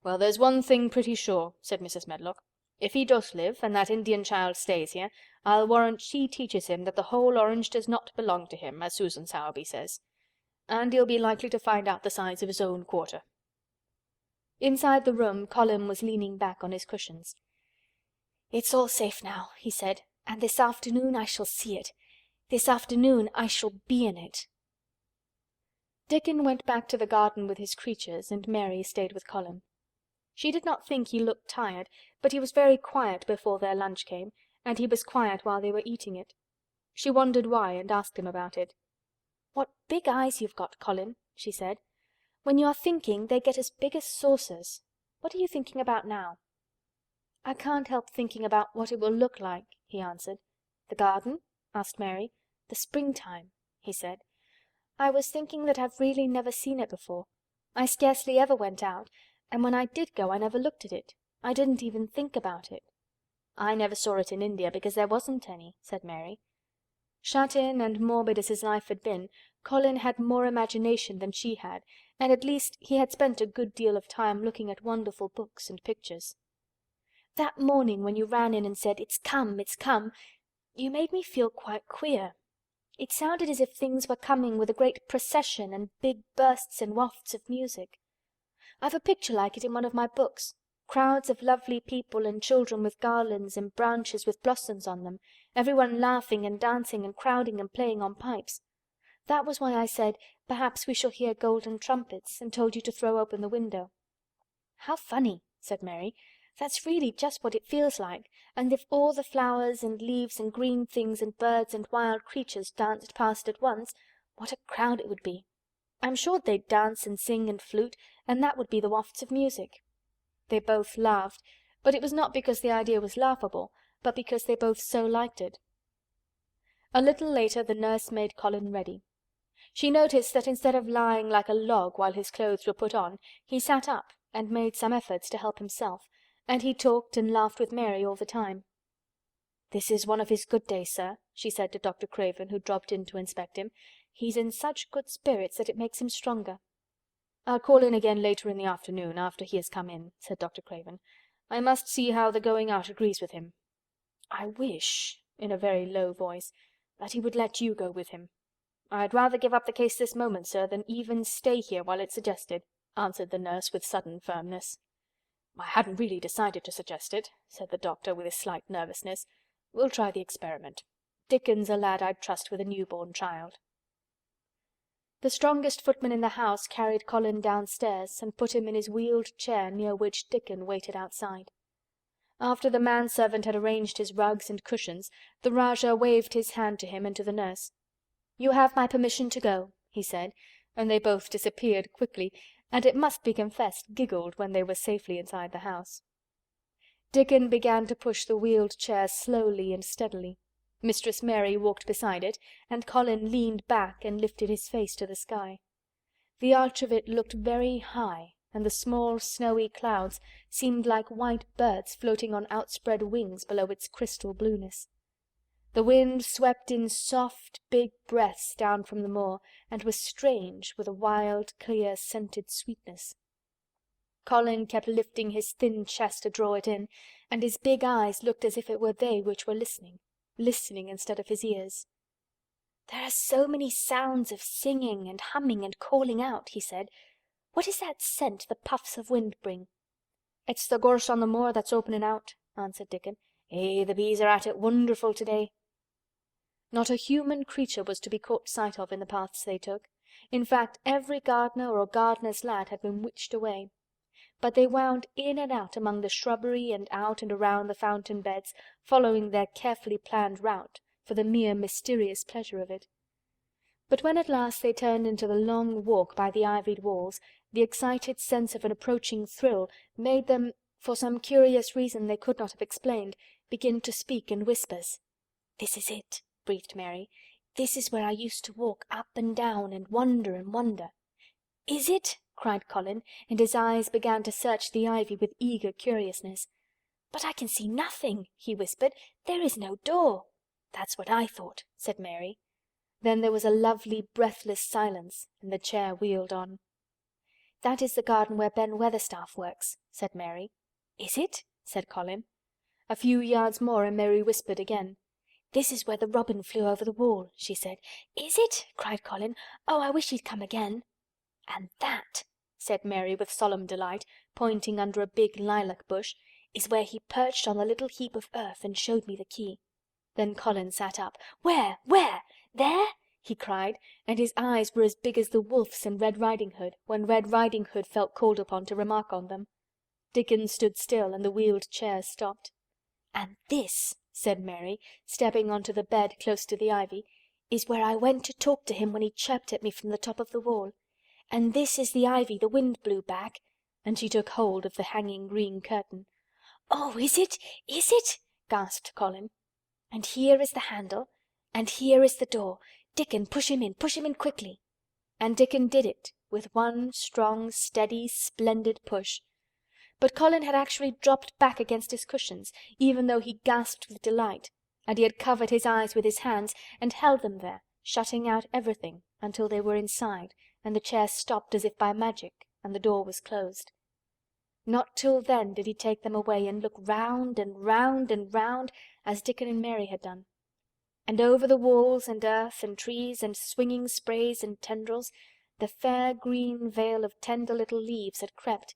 "Well, there's one thing pretty sure," said Mrs. Medlock. "If he does live, and that Indian child stays here, I'll warrant she teaches him that the whole orange does not belong to him, as Susan Sowerby says. And he'll be likely to find out the size of his own quarter." Inside the room Colin was leaning back on his cushions. "It's all safe now," he said, "and this afternoon I shall see it. This afternoon I shall be in it." Dickon went back to the garden with his creatures, and Mary stayed with Colin. She did not think he looked tired, but he was very quiet before their lunch came, and he was quiet while they were eating it. She wondered why, and asked him about it. "What big eyes you've got, Colin," she said. "When you are thinking, they get as big as saucers. What are you thinking about now?" "I can't help thinking about what it will look like," he answered. "The garden?" asked Mary. "The springtime," he said. "I was thinking that I've really never seen it before. I scarcely ever went out, and when I did go I never looked at it. I didn't even think about it." "I never saw it in India because there wasn't any," said Mary. Shut in and morbid as his life had been, Colin had more imagination than she had, and at least he had spent a good deal of time looking at wonderful books and pictures. "That morning when you ran in and said, 'It's come, it's come,' you made me feel quite queer. It sounded as if things were coming with a great procession and big bursts and wafts of music. I've a picture like it in one of my books. Crowds of lovely people and children with garlands and branches with blossoms on them, everyone laughing and dancing and crowding and playing on pipes. That was why I said, 'Perhaps we shall hear golden trumpets,' and told you to throw open the window." "How funny," said Mary. "That's really just what it feels like, and if all the flowers and leaves and green things and birds and wild creatures danced past at once, what a crowd it would be. I'm sure they'd dance and sing and flute, and that would be the wafts of music." They both laughed, but it was not because the idea was laughable, but because they both so liked it. A little later the nurse made Colin ready. She noticed that instead of lying like a log while his clothes were put on, he sat up and made some efforts to help himself, and he talked and laughed with Mary all the time. "This is one of his good days, sir," she said to Dr. Craven, who dropped in to inspect him. "He's in such good spirits that it makes him stronger." "I'll call in again later in the afternoon, after he has come in," said Dr. Craven. "I must see how the going out agrees with him. I wish," in a very low voice, "that he would let you go with him." "I'd rather give up the case this moment, sir, than even stay here while it's suggested," answered the nurse with sudden firmness. "I hadn't really decided to suggest it," said the doctor with a slight nervousness. "We'll try the experiment. Dickon's a lad I'd trust with a newborn child." The strongest footman in the house carried Colin downstairs and put him in his wheeled chair near which Dickon waited outside. After the manservant had arranged his rugs and cushions, the Rajah waved his hand to him and to the nurse. "You have my permission to go," he said, and they both disappeared quickly, and it must be confessed giggled when they were safely inside the house. Dickon began to push the wheeled chair slowly and steadily. Mistress Mary walked beside it, and Colin leaned back and lifted his face to the sky. The arch of it looked very high, and the small snowy clouds seemed like white birds floating on outspread wings below its crystal blueness. The wind swept in soft, big breaths down from the moor, and was strange, with a wild, clear, scented sweetness. Colin kept lifting his thin chest to draw it in, and his big eyes looked as if it were they which were listening instead of his ears. "There are so many sounds of singing and humming and calling out," he said. "What is that scent the puffs of wind bring?" "It's the gorse on the moor that's opening out," answered Dickon. "Eh, the bees are at it wonderful today." Not a human creature was to be caught sight of in the paths they took. In fact, every gardener or gardener's lad had been witched away. But they wound in and out among the shrubbery and out and around the fountain beds, following their carefully planned route, for the mere mysterious pleasure of it. But when at last they turned into the long walk by the ivied walls, the excited sense of an approaching thrill made them, for some curious reason they could not have explained, begin to speak in whispers. "This is it," breathed Mary. "This is where I used to walk up and down and wonder and wonder." "Is it?" cried Colin, and his eyes began to search the ivy with eager curiousness. "But I can see nothing," he whispered. "There is no door." "That's what I thought," said Mary. Then there was a lovely breathless silence, and the chair wheeled on. "That is the garden where Ben Weatherstaff works," said Mary. "Is it?" said Colin. A few yards more and Mary whispered again. "This is where the robin flew over the wall," she said. "Is it?" cried Colin. "Oh, I wish he'd come again." "And that," said Mary with solemn delight, pointing under a big lilac bush, "is where he perched on the little heap of earth and showed me the key." Then Colin sat up. "Where? Where? There?" he cried, and his eyes were as big as the wolf's in Red Riding Hood, when Red Riding Hood felt called upon to remark on them. Dickon stood still, and the wheeled chair stopped. "And this," said Mary, stepping onto the bed close to the ivy, "is where I went to talk to him when he chirped at me from the top of the wall. And this is the ivy the wind blew back," and she took hold of the hanging green curtain. "Oh, is it? Is it?" gasped Colin. "And here is the handle, and here is the door. Dickon, push him in quickly." And Dickon did it, with one strong, steady, splendid push. But Colin had actually dropped back against his cushions, even though he gasped with delight, and he had covered his eyes with his hands and held them there, shutting out everything, until they were inside, and the chair stopped as if by magic, and the door was closed. Not till then did he take them away and look round and round and round, as Dickon and Mary had done. And over the walls and earth and trees and swinging sprays and tendrils, the fair green veil of tender little leaves had crept,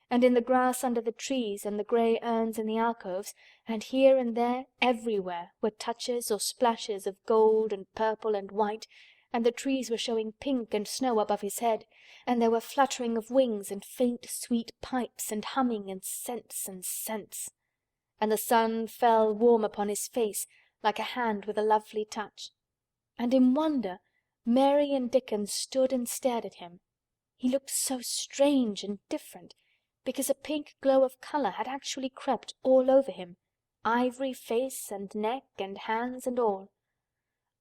and in the grass under the trees and the grey urns in the alcoves, and here and there everywhere were touches or splashes of gold and purple and white, and the trees were showing pink and snow above his head, and there were fluttering of wings and faint sweet pipes and humming and scents, and the sun fell warm upon his face like a hand with a lovely touch. And in wonder Mary and Dickon stood and stared at him. He looked so strange and different, because a pink glow of colour had actually crept all over him, ivory face and neck and hands and all.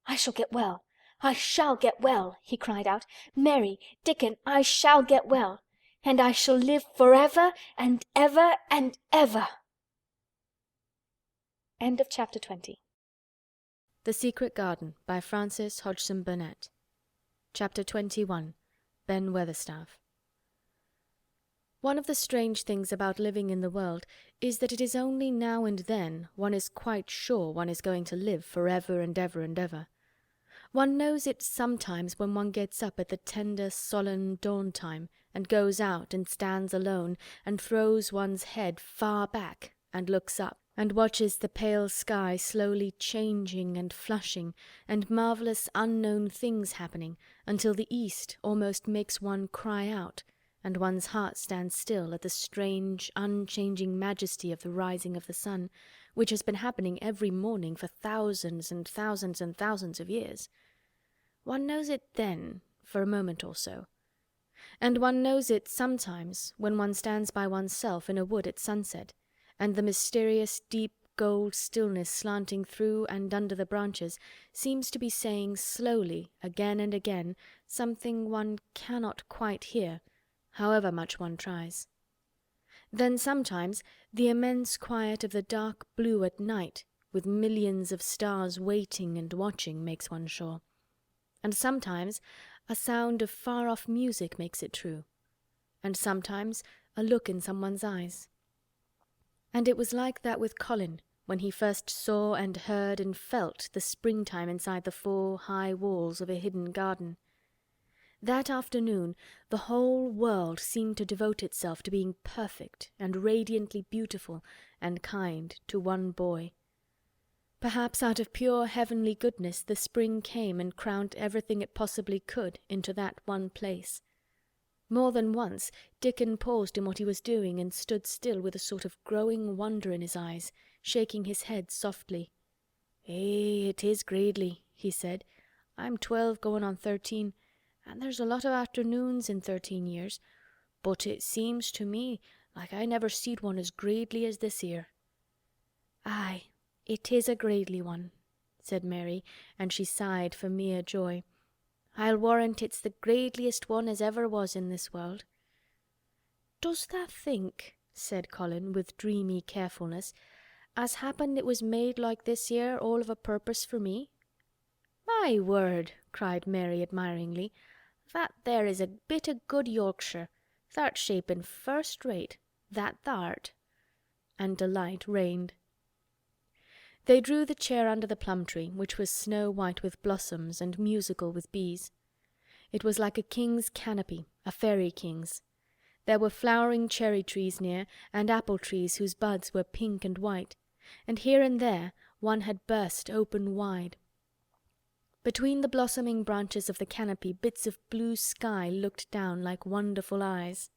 "I shall get well! I shall get well!" he cried out. "Mary, Dickon, I shall get well! And I shall live for ever and ever and ever!" End of chapter 20. The Secret Garden by Frances Hodgson Burnett. Chapter 21. Ben Weatherstaff. One of the strange things about living in the world is that it is only now and then one is quite sure one is going to live for ever and ever and ever. One knows it sometimes when one gets up at the tender, solemn dawn-time and goes out and stands alone and throws one's head far back and looks up and watches the pale sky slowly changing and flushing and marvellous unknown things happening until the east almost makes one cry out and one's heart stands still at the strange, unchanging majesty of the rising of the sun, which has been happening every morning for thousands and thousands and thousands of years. One knows it then, for a moment or so. And one knows it sometimes when one stands by oneself in a wood at sunset, and the mysterious deep gold stillness slanting through and under the branches seems to be saying slowly, again and again, something one cannot quite hear, however much one tries. Then sometimes the immense quiet of the dark blue at night, with millions of stars waiting and watching, makes one sure. And sometimes a sound of far-off music makes it true. And sometimes a look in someone's eyes. And it was like that with Colin, when he first saw and heard and felt the springtime inside the 4 high walls of a hidden garden. That afternoon the whole world seemed to devote itself to being perfect and radiantly beautiful and kind to one boy. Perhaps out of pure heavenly goodness the spring came and crowned everything it possibly could into that one place. More than once Dickon paused in what he was doing and stood still with a sort of growing wonder in his eyes, shaking his head softly. It is gradely," he said. "I'm 12 going on 13, and there's a lot of afternoons in 13 years, but it seems to me like I never seed one as gradely as this here." "Aye, it is a gradely one," said Mary, and she sighed for mere joy. "I'll warrant it's the gradeliest one as ever was in this world." "Does tha think," said Colin, with dreamy carefulness, "as happen it was made like this here all of a purpose for me?" "My word!" cried Mary admiringly. "That there is a bit o' good Yorkshire. Tha'rt shapen first rate, that tha'rt." And delight reigned. They drew the chair under the plum tree, which was snow-white with blossoms and musical with bees. It was like a king's canopy, a fairy king's. There were flowering cherry trees near, and apple trees whose buds were pink and white, and here and there one had burst open wide. Between the blossoming branches of the canopy bits of blue sky looked down like wonderful eyes.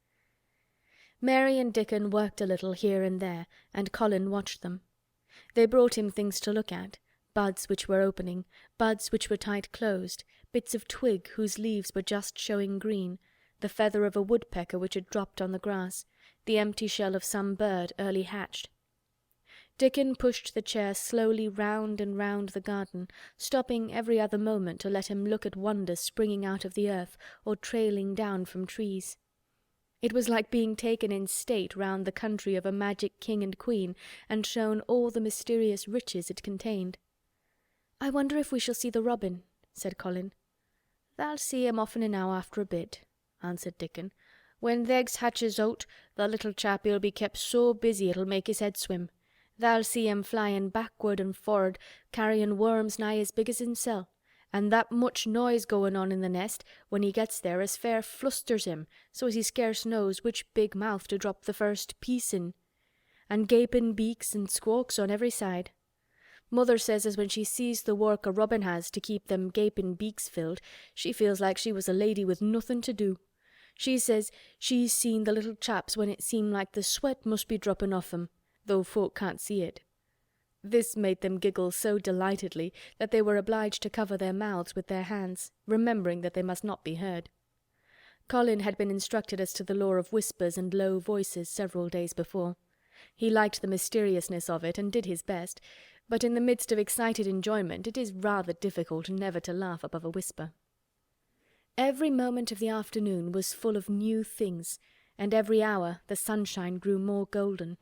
Mary and Dickon worked a little here and there, and Colin watched them. They brought him things to look at, buds which were opening, buds which were tight closed, bits of twig whose leaves were just showing green, the feather of a woodpecker which had dropped on the grass, the empty shell of some bird early hatched. Dickon pushed the chair slowly round and round the garden, stopping every other moment to let him look at wonders springing out of the earth or trailing down from trees. It was like being taken in state round the country of a magic king and queen and shown all the mysterious riches it contained. "I wonder if we shall see the robin," said Colin. "Tha'll see him often enow after a bit," answered Dickon. "When th' eggs hatches out, the little chap he'll be kept so busy it'll make his head swim. Tha'll see him flyin' backward and for'ard, carryin' worms nigh as big as himself, and that much noise goin' on in the nest when he gets there as fair flusters him so as he scarce knows which big mouth to drop the first piece in, and gapin' beaks and squawks on every side. Mother says as when she sees the work a robin has to keep them gapin' beaks filled, she feels like she was a lady with nothin' to do. She says she's seen the little chaps when it seemed like the sweat must be droppin' off 'em, though folk can't see it." This made them giggle so delightedly that they were obliged to cover their mouths with their hands, remembering that they must not be heard. Colin had been instructed as to the law of whispers and low voices several days before. He liked the mysteriousness of it and did his best, but in the midst of excited enjoyment it is rather difficult never to laugh above a whisper. Every moment of the afternoon was full of new things, and every hour the sunshine grew more golden.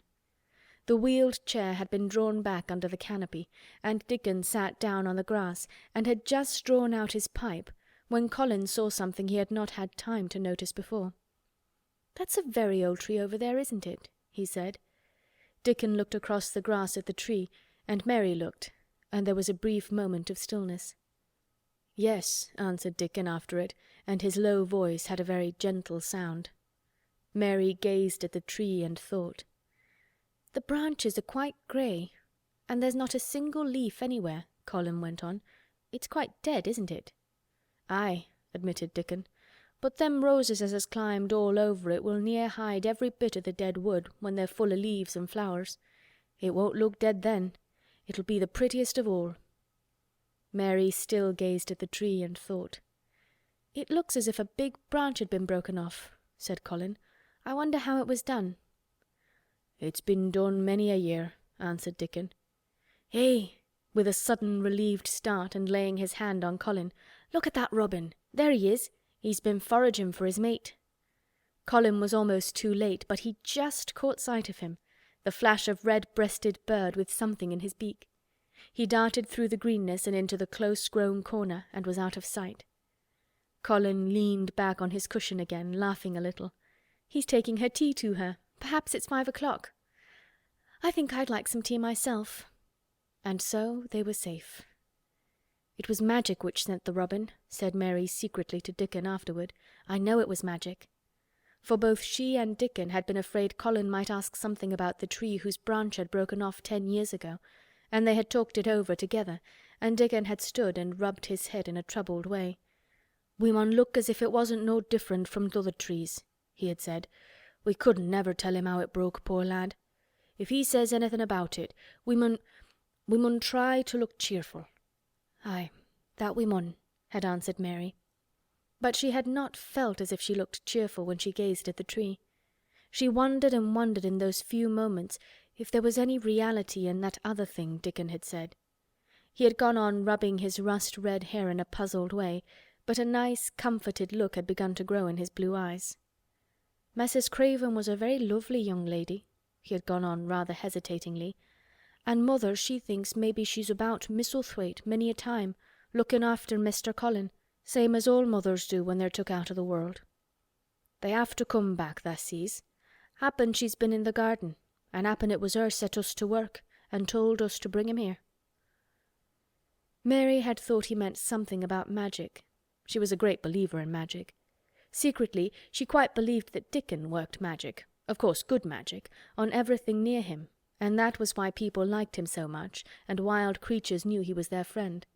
The wheeled chair had been drawn back under the canopy, and Dickon sat down on the grass, and had just drawn out his pipe, when Colin saw something he had not had time to notice before. "That's a very old tree over there, isn't it?" he said. Dickon looked across the grass at the tree, and Mary looked, and there was a brief moment of stillness. "Yes," answered Dickon after it, and his low voice had a very gentle sound. Mary gazed at the tree and thought. "The branches are quite grey, and there's not a single leaf anywhere," Colin went on. "It's quite dead, isn't it?" "Aye," admitted Dickon, "but them roses as has climbed all over it will near hide every bit o' the dead wood when they're full o' leaves and flowers. It won't look dead then. It'll be the prettiest of all." Mary still gazed at the tree and thought. "It looks as if a big branch had been broken off," said Colin. "I wonder how it was done." "It's been done many a year," answered Dickon. "Eh!" with a sudden relieved start, and laying his hand on Colin. "Look at that robin! There he is! He's been foraging for his mate." Colin was almost too late, but he just caught sight of him, the flash of red-breasted bird with something in his beak. He darted through the greenness and into the close-grown corner, and was out of sight. Colin leaned back on his cushion again, laughing a little. "He's taking her tea to her. Perhaps it's 5 o'clock. I think I'd like some tea myself." And so they were safe. "It was magic which sent the robin," said Mary secretly to Dickon afterward. "I know it was magic." For both she and Dickon had been afraid Colin might ask something about the tree whose branch had broken off 10 years ago, and they had talked it over together, and Dickon had stood and rubbed his head in a troubled way. "We mun look as if it wasn't no different from t'other trees," he had said. "We couldn't never tell him how it broke, poor lad. If he says anything about it, we mun try to look cheerful." "Aye, that we mun," had answered Mary. But she had not felt as if she looked cheerful when she gazed at the tree. She wondered and wondered in those few moments if there was any reality in that other thing Dickon had said. He had gone on rubbing his rust-red hair in a puzzled way, but a nice, comforted look had begun to grow in his blue eyes. "Mrs. Craven was a very lovely young lady," he had gone on rather hesitatingly, "and mother she thinks maybe she's about Misselthwaite many a time, looking after Mr. Colin, same as all mothers do when they're took out of the world. They have to come back, tha sees. Happen she's been in the garden, and happen it was her set us to work and told us to bring him here." Mary had thought he meant something about magic. She was a great believer in magic. Secretly she quite believed that Dickon worked magic, of course good magic, on everything near him, and that was why people liked him so much, and wild creatures knew he was their friend.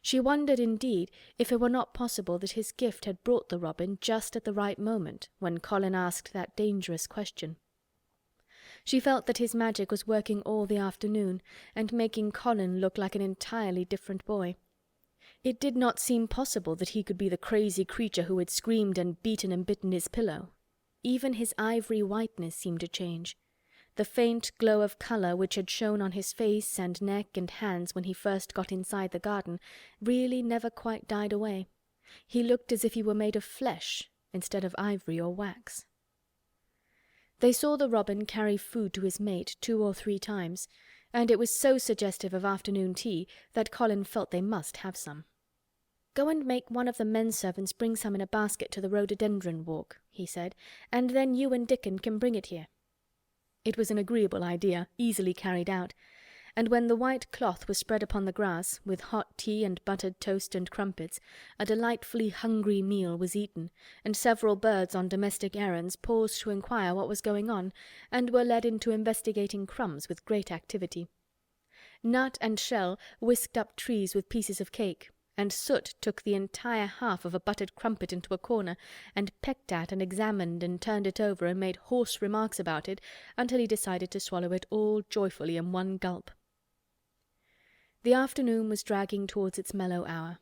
She wondered, indeed, if it were not possible that his gift had brought the robin just at the right moment when Colin asked that dangerous question. She felt that his magic was working all the afternoon and making Colin look like an entirely different boy. It did not seem possible that he could be the crazy creature who had screamed and beaten and bitten his pillow. Even his ivory whiteness seemed to change. The faint glow of colour which had shone on his face and neck and hands when he first got inside the garden really never quite died away. He looked as if he were made of flesh instead of ivory or wax. They saw the robin carry food to his mate 2 or 3 times, and it was so suggestive of afternoon tea that Colin felt they must have some. "Go and make one of the men servants bring some in a basket to the rhododendron walk," he said, "and then you and Dickon can bring it here." It was an agreeable idea, easily carried out, and when the white cloth was spread upon the grass, with hot tea and buttered toast and crumpets, a delightfully hungry meal was eaten, and several birds on domestic errands paused to inquire what was going on, and were led into investigating crumbs with great activity. Nut and Shell whisked up trees with pieces of cake, and Soot took the entire half of a buttered crumpet into a corner and pecked at and examined and turned it over and made hoarse remarks about it until he decided to swallow it all joyfully in one gulp. The afternoon was dragging towards its mellow hour.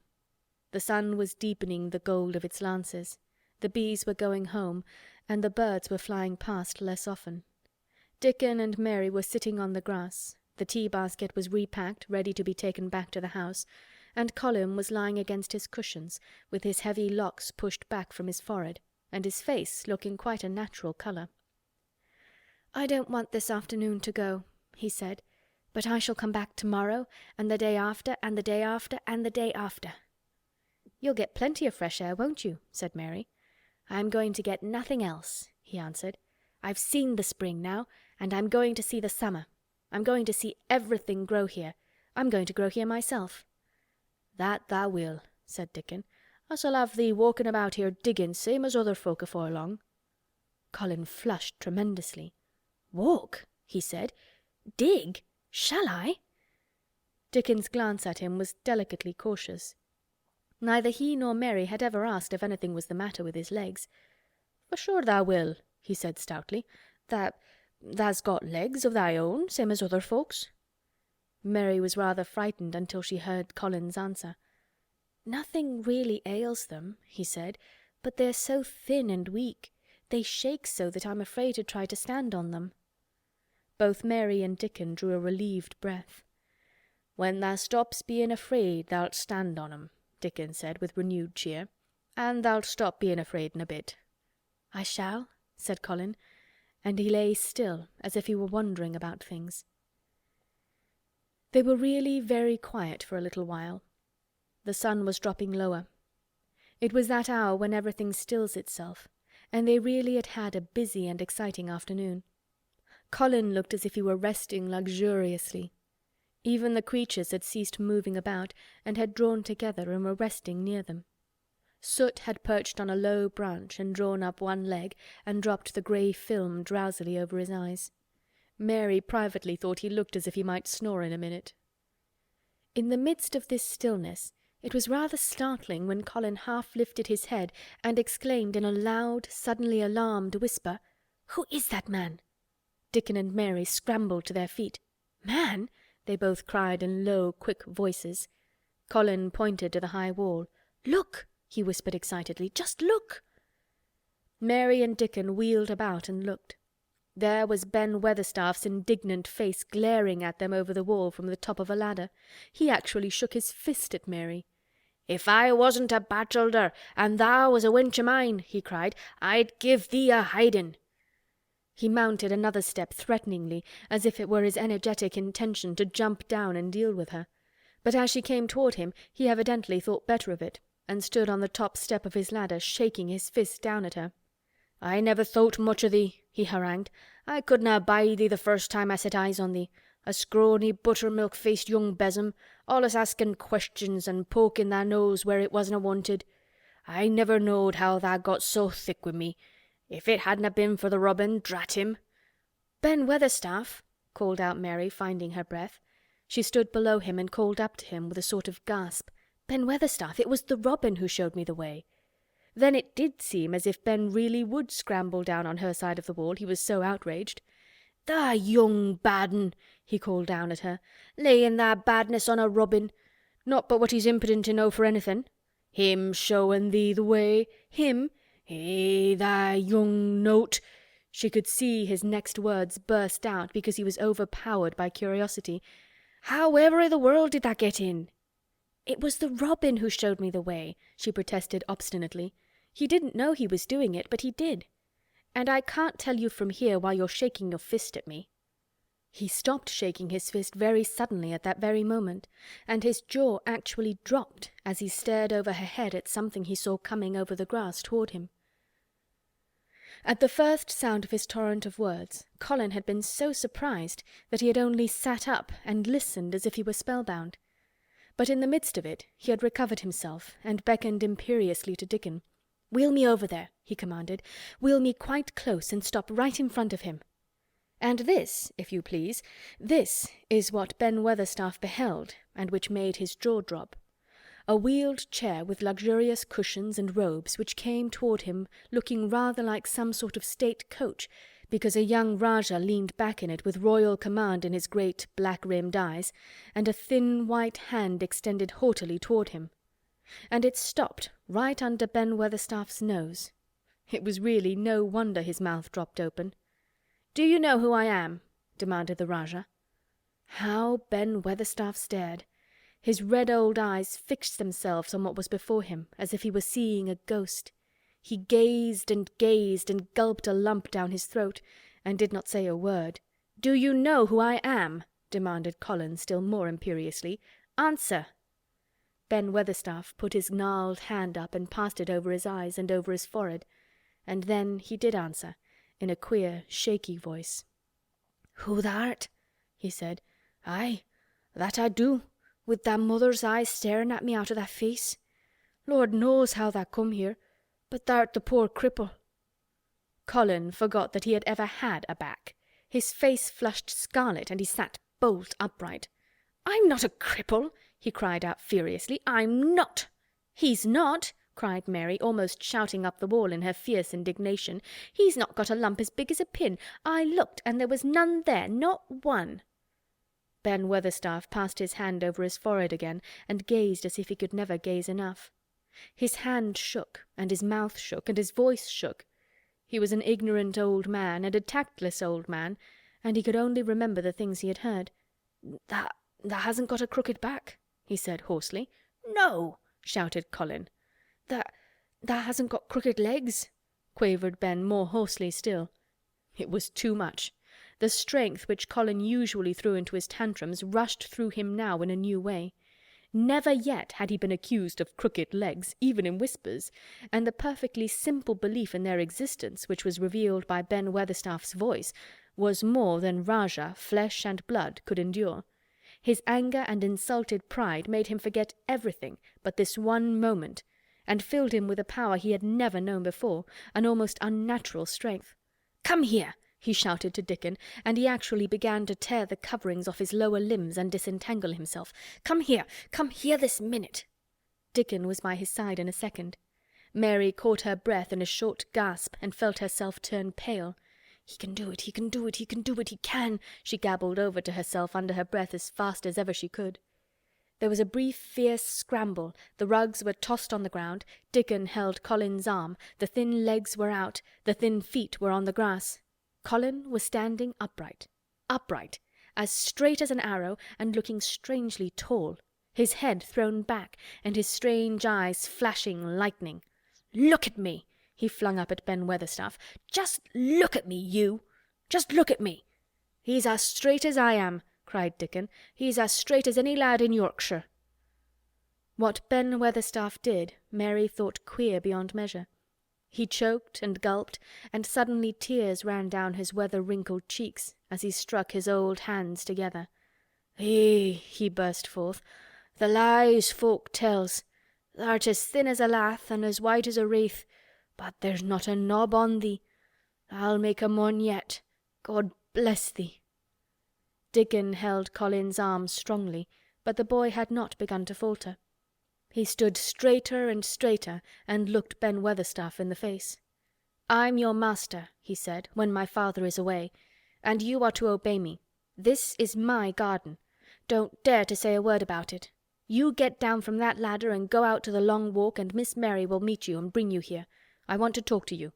The sun was deepening the gold of its lances. The bees were going home, and the birds were flying past less often. Dickon and Mary were sitting on the grass. The tea-basket was repacked, ready to be taken back to the house, and Colin was lying against his cushions, with his heavy locks pushed back from his forehead, and his face looking quite a natural colour. "I don't want this afternoon to go," he said, "but I shall come back tomorrow, and the day after, and the day after, and the day after." "You'll get plenty of fresh air, won't you?" said Mary. "I'm going to get nothing else," he answered. "I've seen the spring now, and I'm going to see the summer. I'm going to see everything grow here. I'm going to grow here myself." "That thou will," said Dickon. "I shall have thee walking about here digging same as other folk afore long." Colin flushed tremendously. "Walk?" he said. "Dig? Shall I?" Dickon's glance at him was delicately cautious. Neither he nor Mary had ever asked if anything was the matter with his legs. "For sure thou will," he said stoutly. "Thou's got legs of thy own, same as other folks." Mary was rather frightened until she heard Colin's answer. "Nothing really ails them," he said, "but they're so thin and weak. They shake so that I'm afraid to try to stand on them." Both Mary and Dickon drew a relieved breath. "When thou stops being afraid thou'lt stand on 'em," Dickon said with renewed cheer. "And thou'lt stop being afraid in a bit." "I shall," said Colin, and he lay still as if he were wondering about things. They were really very quiet for a little while. The sun was dropping lower. It was that hour when everything stills itself, and they really had had a busy and exciting afternoon. Colin looked as if he were resting luxuriously. Even the creatures had ceased moving about and had drawn together and were resting near them. Soot had perched on a low branch and drawn up one leg and dropped the grey film drowsily over his eyes. Mary privately thought he looked as if he might snore in a minute. In the midst of this stillness it was rather startling when Colin half lifted his head and exclaimed in a loud, suddenly alarmed whisper, "Who is that man?" Dickon and Mary scrambled to their feet. "Man?" they both cried in low, quick voices. Colin pointed to the high wall. "Look!" he whispered excitedly. "Just look!" Mary and Dickon wheeled about and looked. There was Ben Weatherstaff's indignant face glaring at them over the wall from the top of a ladder. He actually shook his fist at Mary. "If I wasn't a bachelder and thou was a wench o' mine," he cried, "I'd give thee a hidin'." He mounted another step threateningly, as if it were his energetic intention to jump down and deal with her. But as she came toward him he evidently thought better of it, and stood on the top step of his ladder shaking his fist down at her. "I never thowt much o' thee," he harangued. "I couldna abide thee the first time I set eyes on thee. A scrawny buttermilk-faced young besom, allus asking questions and poking thy nose where it wasna wanted. I never knowed how tha got so thick wi' me. If it hadna been for the robin, drat him." "Ben Weatherstaff!" called out Mary, finding her breath. She stood below him and called up to him with a sort of gasp. "Ben Weatherstaff, it was the robin who showed me the way." Then it did seem as if Ben really would scramble down on her side of the wall, he was so outraged. "Tha young bad un," he called down at her, "layin' tha badness on a robin. Not but what he's impudent enow for anything. Him showin' thee the way. Him? Eh, tha young note." She could see his next words burst out because he was overpowered by curiosity. "However i' the world did tha get in?" "It was the robin who showed me the way," she protested obstinately. "He didn't know he was doing it, but he did. And I can't tell you from here while you're shaking your fist at me." He stopped shaking his fist very suddenly at that very moment, and his jaw actually dropped as he stared over her head at something he saw coming over the grass toward him. At the first sound of his torrent of words, Colin had been so surprised that he had only sat up and listened as if he were spellbound. But in the midst of it he had recovered himself and beckoned imperiously to Dickon. "Wheel me over there," he commanded. "Wheel me quite close and stop right in front of him." And this, if you please, this is what Ben Weatherstaff beheld and which made his jaw drop. A wheeled chair with luxurious cushions and robes which came toward him looking rather like some sort of state coach, because a young Rajah leaned back in it with royal command in his great black-rimmed eyes, and a thin white hand extended haughtily toward him. And it stopped right under Ben Weatherstaff's nose. It was really no wonder his mouth dropped open. "Do you know who I am?" demanded the Rajah. How Ben Weatherstaff stared! His red old eyes fixed themselves on what was before him, as if he were seeing a ghost. He gazed and gulped a lump down his throat, and did not say a word. "Do you know who I am?" demanded Colin still more imperiously. "Answer!" Ben Weatherstaff put his gnarled hand up and passed it over his eyes and over his forehead, and then he did answer, in a queer, shaky voice. "Who thou art?" he said. "Aye, that I do, with thy mother's eyes staring at me out of thy face. Lord knows how thou come here, but thou'rt the poor cripple." Colin forgot that he had ever had a back. His face flushed scarlet and he sat bolt upright. "I'm not a cripple!" he cried out furiously. "I'm not!" "He's not!" cried Mary, almost shouting up the wall in her fierce indignation. "He's not got a lump as big as a pin. I looked and there was none there, not one." Ben Weatherstaff passed his hand over his forehead again and gazed as if he could never gaze enough. His hand shook, and his mouth shook, and his voice shook. He was an ignorant old man, and a tactless old man, and he could only remember the things he had heard. Thou hasn't got a crooked back," he said hoarsely. "No!" shouted Colin. Thou hasn't got crooked legs?" quavered Ben more hoarsely still. It was too much. The strength which Colin usually threw into his tantrums rushed through him now in a new way. Never yet had he been accused of crooked legs, even in whispers, and the perfectly simple belief in their existence which was revealed by Ben Weatherstaff's voice was more than Rajah, flesh and blood, could endure. His anger and insulted pride made him forget everything but this one moment, and filled him with a power he had never known before, an almost unnatural strength. "Come here!" he shouted to Dickon, and he actually began to tear the coverings off his lower limbs and disentangle himself. Come here this minute!" Dickon was by his side in a second. Mary caught her breath in a short gasp and felt herself turn pale. "He can do it, he can do it, he can do it, he can!" she gabbled over to herself under her breath as fast as ever she could. There was a brief fierce scramble, the rugs were tossed on the ground, Dickon held Colin's arm, the thin legs were out, the thin feet were on the grass. Colin was standing upright, as straight as an arrow and looking strangely tall, his head thrown back and his strange eyes flashing lightning. "Look at me!" he flung up at Ben Weatherstaff. "Just look at me, you! Just look at me!" "He's as straight as I am," cried Dickon. "He's as straight as any lad in Yorkshire." What Ben Weatherstaff did, Mary thought queer beyond measure. He choked and gulped, and suddenly tears ran down his weather-wrinkled cheeks as he struck his old hands together. "Eh," he burst forth, "the lies folk tells. Thou'rt as thin as a lath and as white as a wraith, but there's not a knob on thee. I'll make a mon yet. God bless thee." Dickon held Colin's arm strongly, but the boy had not begun to falter. He stood straighter and straighter and looked Ben Weatherstaff in the face. "I'm your master," he said, "when my father is away, and you are to obey me. This is my garden. Don't dare to say a word about it. You get down from that ladder and go out to the Long Walk, and Miss Mary will meet you and bring you here. I want to talk to you.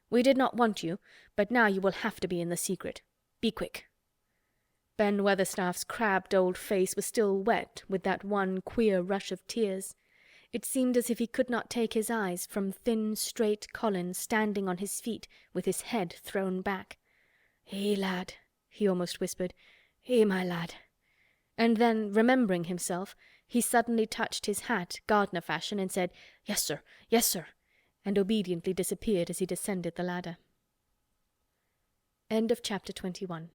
We did not want you, but now you will have to be in the secret. Be quick." Ben Weatherstaff's crabbed old face was still wet with that one queer rush of tears. It seemed as if he could not take his eyes from thin, straight Colin standing on his feet with his head thrown back. "Eh, lad," he almost whispered. "Eh, my lad." And then, remembering himself, he suddenly touched his hat, gardener fashion, and said, "Yes, sir, yes, sir," and obediently disappeared as he descended the ladder. End of chapter 21.